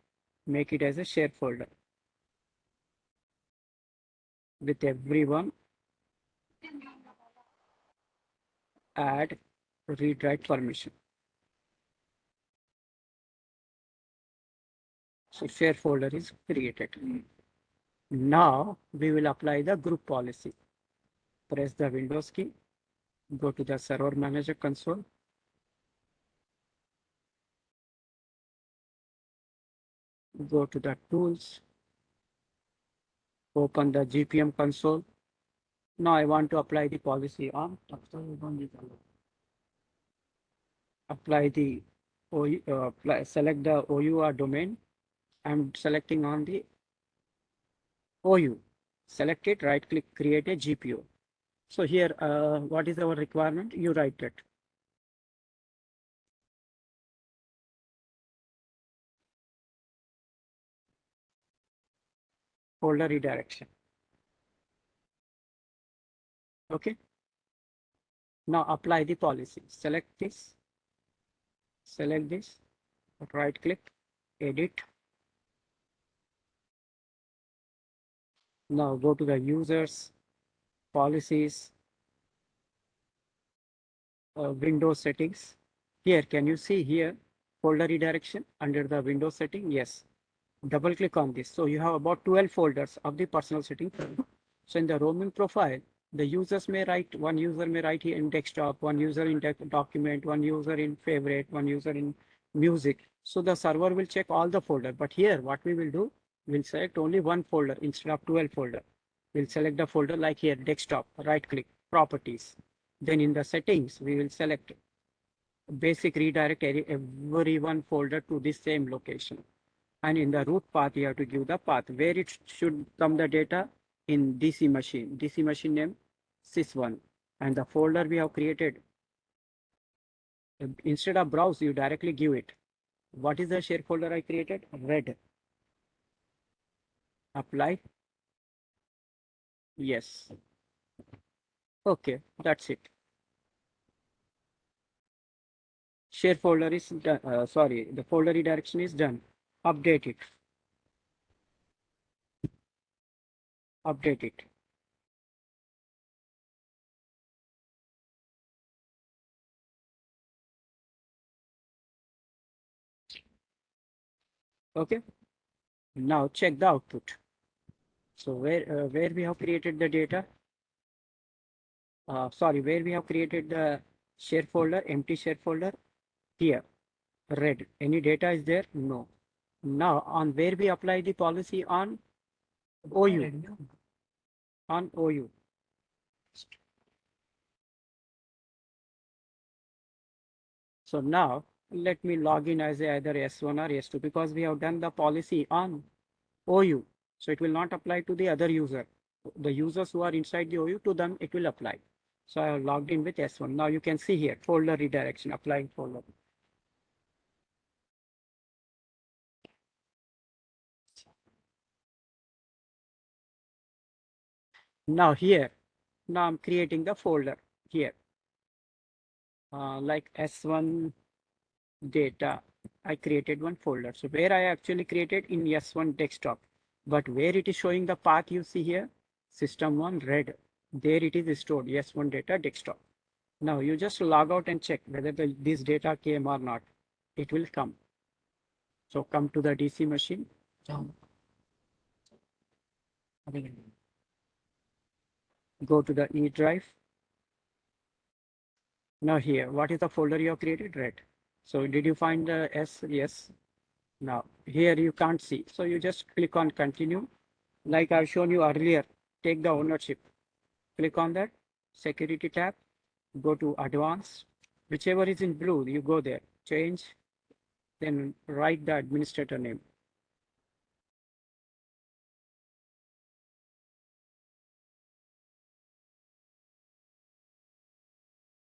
Make it as a share folder. With everyone, add read write permission. So share folder is created. Now we will apply the group policy. Press the Windows key. Go to the server manager console. Go to the tools. Open the GPM console. Now I want to apply the policy on. Apply the select the OUR domain. I'm selecting on the OU. Select it, right click, create a GPO. So here, what is our requirement? You write it. Folder redirection. Okay. Now apply the policy. Select this, right click, edit. Now go to the users, policies, Windows settings. Here, can you see here folder redirection under the Windows setting? Yes. Double click on this. So you have about 12 folders of the personal setting. So in the roaming profile, the users may write, one user may write here in desktop, one user in document, one user in favorite, one user in music. So the server will check all the folder. But here, what we will do, we'll select only one folder instead of 12 folder. We'll select the folder like here, desktop, right click, properties. Then in the settings, we will select basic redirect every one folder to this same location. And in the root path, you have to give the path where it should come the data in DC machine name sys1. And the folder we have created, instead of browse, you directly give it. What is the share folder I created? Red. Apply. Yes. Okay, that's it. Share folder is done. Sorry, the folder redirection is done. Update it. Update it. Okay. Now check the output. So where we have created the data? Sorry, where we have created the share folder, empty share folder? Here, red. Any data is there? No. Now on where we apply the policy on OU. On OU. So now let me log in as either S1 or S2 because we have done the policy on OU. So it will not apply to the other user. The users who are inside the OU, to them it will apply. So I have logged in with S1. Now you can see here, folder redirection, applying folder. Now here, now I'm creating the folder here, like S1 data. I created one folder. So where I actually created in S1 desktop, but where it is showing the path you see here, system1 red, there it is stored, S1 data desktop. Now you just log out and check whether this data came or not. It will come. So come to the DC machine. Go to the E drive. Now here, what is the folder you have created? Red. So did you find the S? Yes. Now here you can't see. So you just click on continue. Like I've shown you earlier, take the ownership. Click on that security tab, go to advanced, whichever is in blue, you go there, change, then write the administrator name.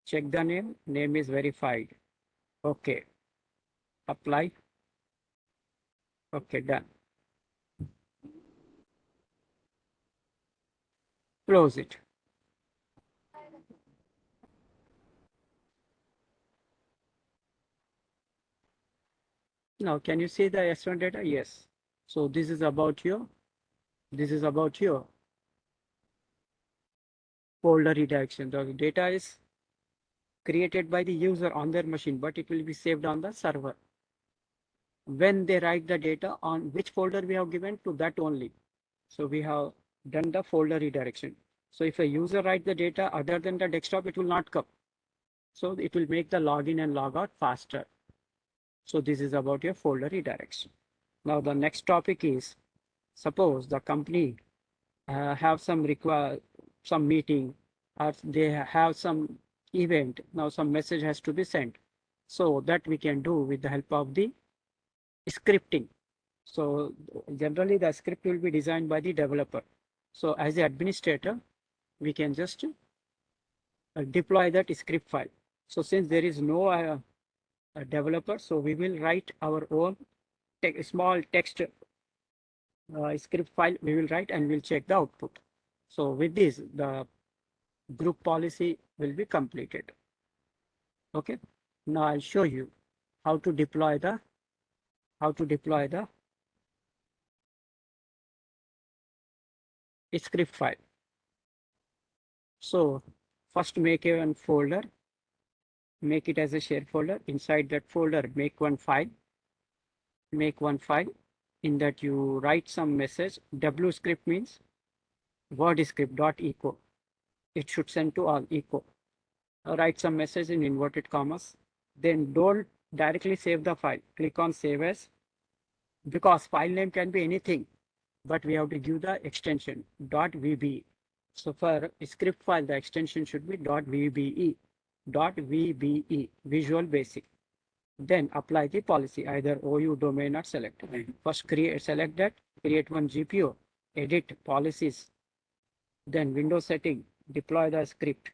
Check the name is verified. Okay, apply. Okay, done. Close it. Now, can you see the S1 data? Yes. So this is about your folder redirection. The data is created by the user on their machine, but it will be saved on the server. When they write the data on which folder we have given to that only. So we have done the folder redirection. So if a user write the data other than the desktop, it will not come. So it will make the login and log out faster. So this is about your folder redirection. Now the next topic is, suppose the company have some meeting, or they have some event. Now some message has to be sent. So that we can do with the help of the scripting. So generally the script will be designed by the developer. So as the administrator, we can just deploy that script file. So since there is no developer, so we will write our own small text script file we will write and we'll check the output. So with this, the group policy will be completed. Okay. Now I'll show you how to deploy the script file. So first make one folder, make it as a share folder. Inside that folder, make one file. In that you write some message. W script means word script dot echo. It should send to all echo. Write some message in inverted commas. Then don't directly save the file. Click on save as, because file name can be anything, but we have to give the extension .vbe. So for a script file, the extension should be .vbe, Visual Basic. Then apply the policy, either OU domain or select. First select that, create one GPO, edit policies, then Windows setting, deploy the script.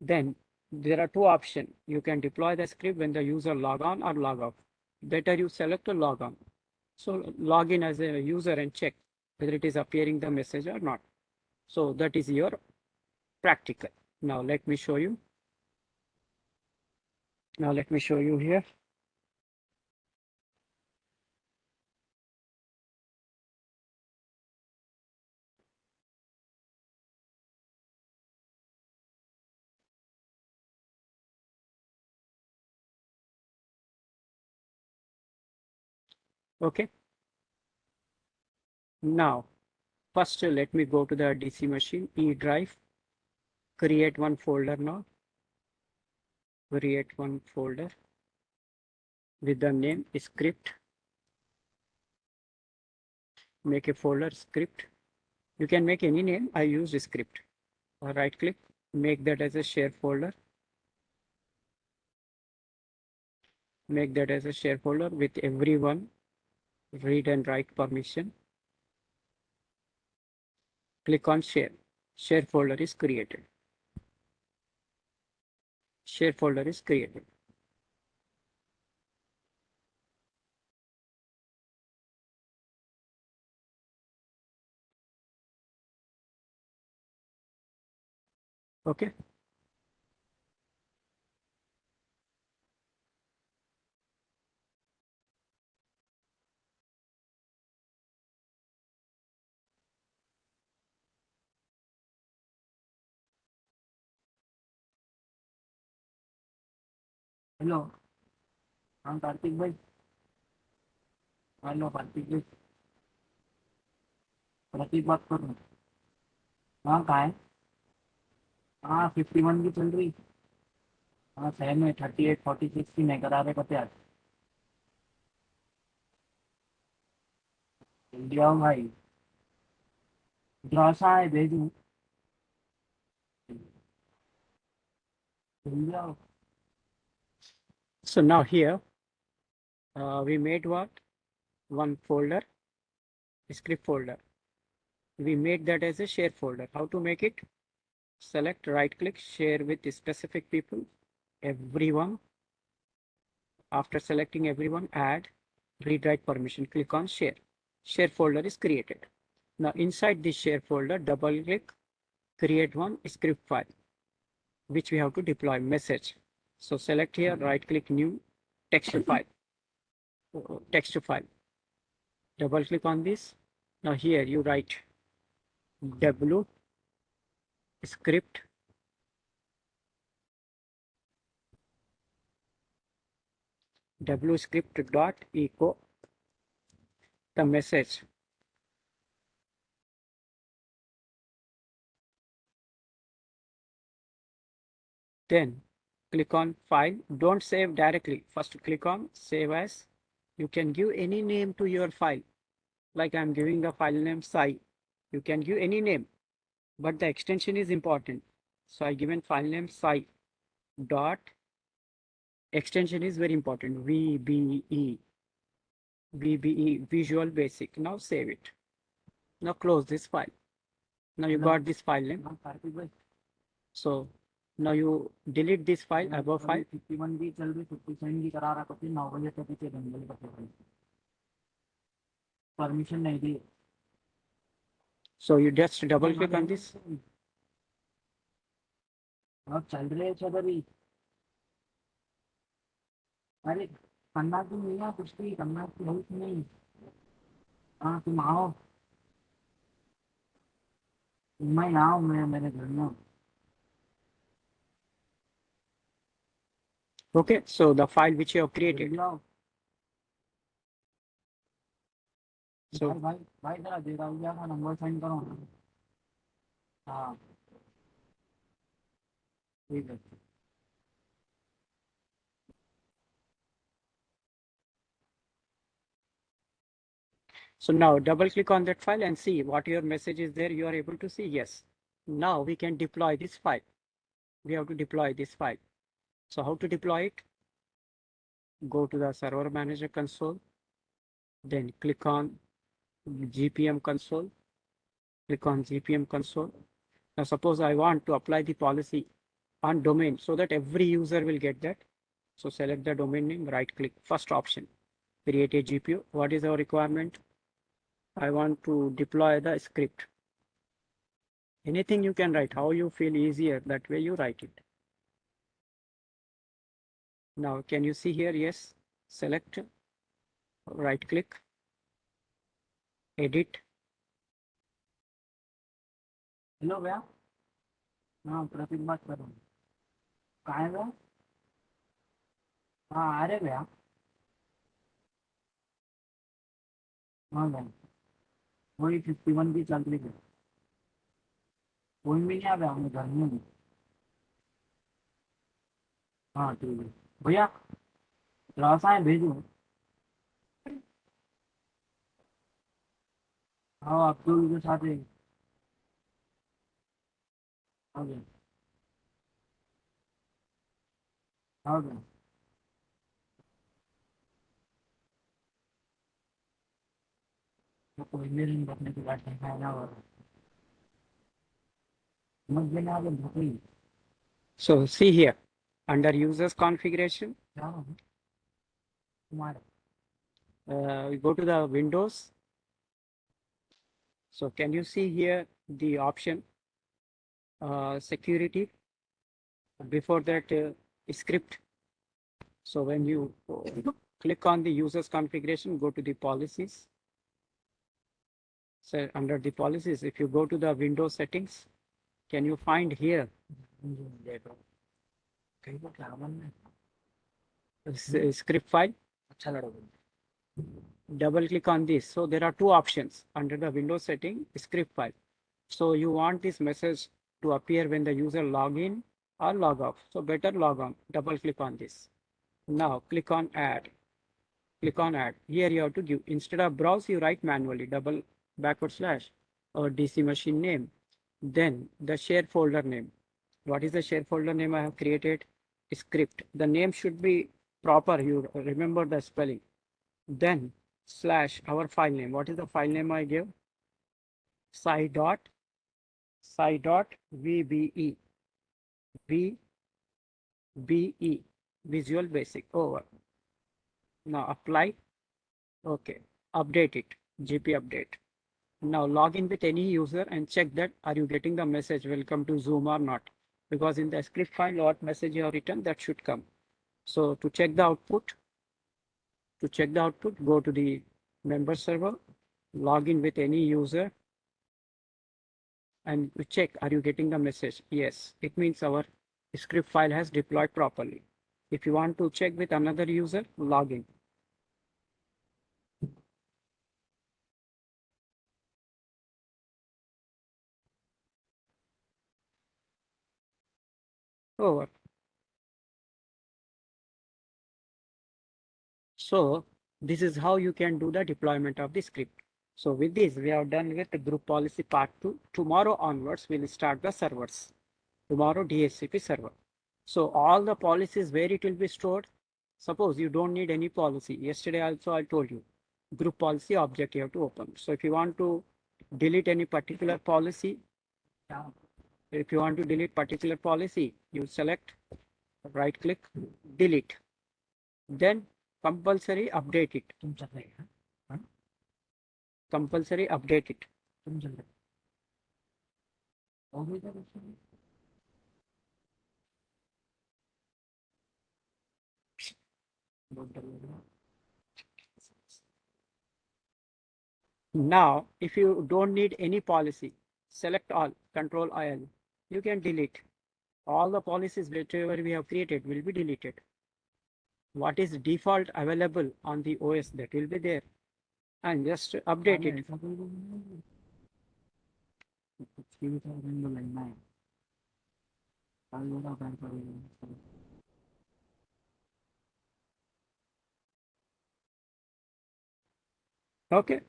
Then there are two options. You can deploy the script when the user log on or log off. Better you select a log on. So log in as a user and check whether it is appearing the message or not. So that is your practical. Now let me show you. Here. Okay. Now, first let me go to the DC machine, E drive, create one folder now. Create one folder with the name script. Make a folder script. You can make any name. I use script. Right click, make that as a share folder. Make that as a share folder with everyone read and write permission. Click on share. Share folder is created. Share folder is created. Okay. Hello हाँ कार्तिक भाई hello Kartik भाई प्रतीक बात कर रहा हूँ हाँ कहाँ है हाँ 51 की चल रही हाँ शहर में 38 46 की नहीं करा रहे कते आज जल्दी आओ भाई ग्रासा है भेजू जल्दी आओ So now here we made what? One folder, script folder. We made that as a share folder. How to make it? Select, right click, share with specific people, everyone. After selecting everyone, add, read write permission, click on share. Share folder is created. Now inside this share folder, double click, create one script file, which we have to deploy message. So select here, right click, new text file, double click on this. Now here you write w script dot echo the message. Then click on file. Don't save directly. First click on save as. You can give any name to your file. Like I'm giving the file name Sai. You can give any name, but the extension is important. So I given file name Sai dot extension is very important. VBE Visual Basic. Now save it. Now close this file. Now you got this file name. So now you delete this file, above file. Permission नहीं दी. So you just double click on this. अब चल रहे हैं अभी. अरे करना तो नहीं है कुछ भी करना तो नहीं. हाँ तुम आओ. मैं आओ मैं मेरे घर में. Okay, so the file which you have created. So भाई जरा दे रहा हूँ नंबर सेंड करो. हाँ ठीक है. So now double click on that file and see what your message is there. You are able to see yes. Now we can deploy this file. We have to deploy this file. So how to deploy it? Go to the server manager console, then click on GPM console, click on GPM console. Now suppose I want to apply the policy on domain so that every user will get that. So select the domain name, right click, first option, create a GPU. What is our requirement? I want to deploy the script. Anything you can write, how you feel easier, that way you write it. Now, can you see here? Yes, select, right click, edit. Hello, भैया. हाँ प्रतीक बात कर रहा हूँ. कहाँ है भैया? हाँ आ रहे भैया. हाँ भैया. वही 51 की चल रही है. कोई भी नहीं आ रहा हमें घर में. हाँ ठीक है भैया. रासायन भेजो. हाँ अब्दुल के साथ है. हाँ भैया. हाँ भैया. तो कोई मेरे नहीं रखने की बात नहीं है ना. और मुझे ना आगे भूखी. So see here, under users configuration, we go to the Windows. So can you see here the option security? Before that script. So when you click on the users configuration, go to the policies. So under the policies, if you go to the Windows settings, can you find here script file? Double click on this. So there are two options under the Windows setting, script file. So you want this message to appear when the user log in or log off. So better log on. Double click on this. Now click on add. Click on add. Here you have to give, instead of browse, you write manually, double backward slash or DC machine name. Then the share folder name. What is the share folder name I have created? Script. The name should be proper. You remember the spelling. Then slash our file name. What is the file name I give? Sci dot VBE. VBE. Visual Basic. Over. Now apply. Okay. Update it. GP update. Now log in with any user and check that are you getting the message welcome to Zoom or not. Because in the script file, what message you have written, that should come. So to check the output, go to the member server, log in with any user, and check, are you getting the message? Yes, it means our script file has deployed properly. If you want to check with another user, log in. Over. So this is how you can do the deployment of the script. So with this, we have done with the group policy part 2. Tomorrow onwards, we'll start the servers. Tomorrow DHCP server. So all the policies where it will be stored. Suppose you don't need any policy. Yesterday also I told you, group policy object you have to open. So if you want to delete any particular policy, If you want to delete particular policy, you select, right click, delete. Then compulsory update it. Compulsory update it. Now, if you don't need any policy, select all, Control IL. You can delete. All the policies whatever we have created will be deleted. What is default available on the OS, that will be there. And just update it. Okay.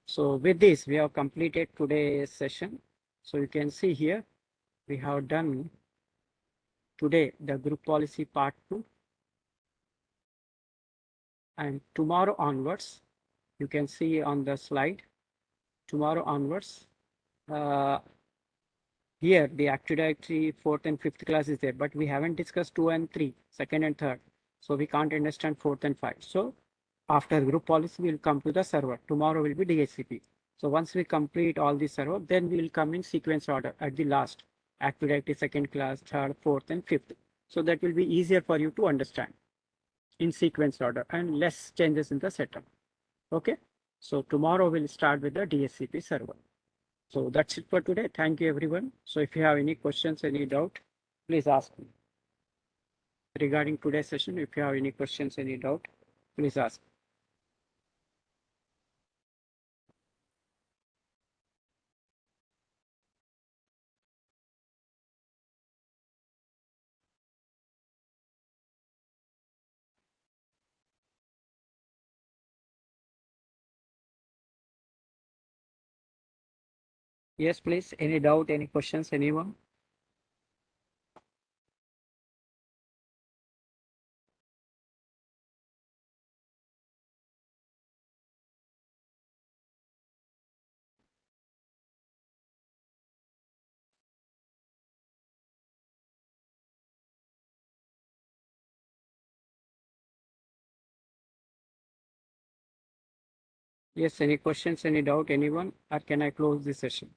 So with this, we have completed today's session. So you can see here, we have done today the group policy part 2. And tomorrow onwards, you can see on the slide, tomorrow onwards, here the Active Directory 4th and 5th class is there, but we haven't discussed 2 and 3, 2nd and 3rd. So we can't understand 4th and 5. So after group policy, we'll come to the server. Tomorrow will be DHCP. So once we complete all the server, then we will come in sequence order at the last. Active Directory 2nd class, 3rd, 4th and 5th. So that will be easier for you to understand in sequence order and less changes in the setup. Okay. So tomorrow we'll start with the DHCP server. So that's it for today. Thank you, everyone. So if you have any questions, any doubt, please ask me. Regarding today's session, if you have any questions, any doubt, please ask. Yes, please. Any doubt, any questions, anyone? Yes, any questions, any doubt, anyone? Or can I close this session?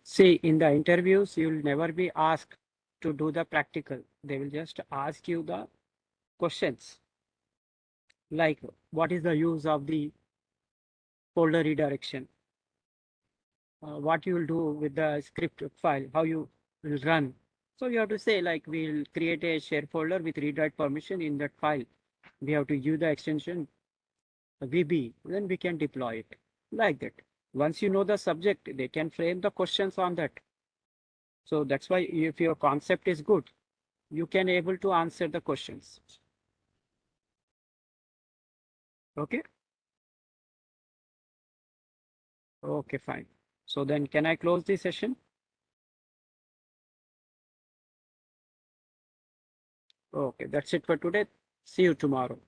See, in the interviews, you'll never be asked to do the practical. They will just ask you the questions like what is the use of the folder redirection? What you will do with the script file, how you will run. So you have to say like we'll create a share folder with read write permission in that file. We have to use the extension VB, then we can deploy it like that. Once you know the subject, they can frame the questions on that. So that's why if your concept is good, you can able to answer the questions. Okay. Okay, fine. So then can I close the session? Okay, that's it for today. See you tomorrow.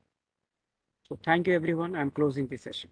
So thank you, everyone. I'm closing the session.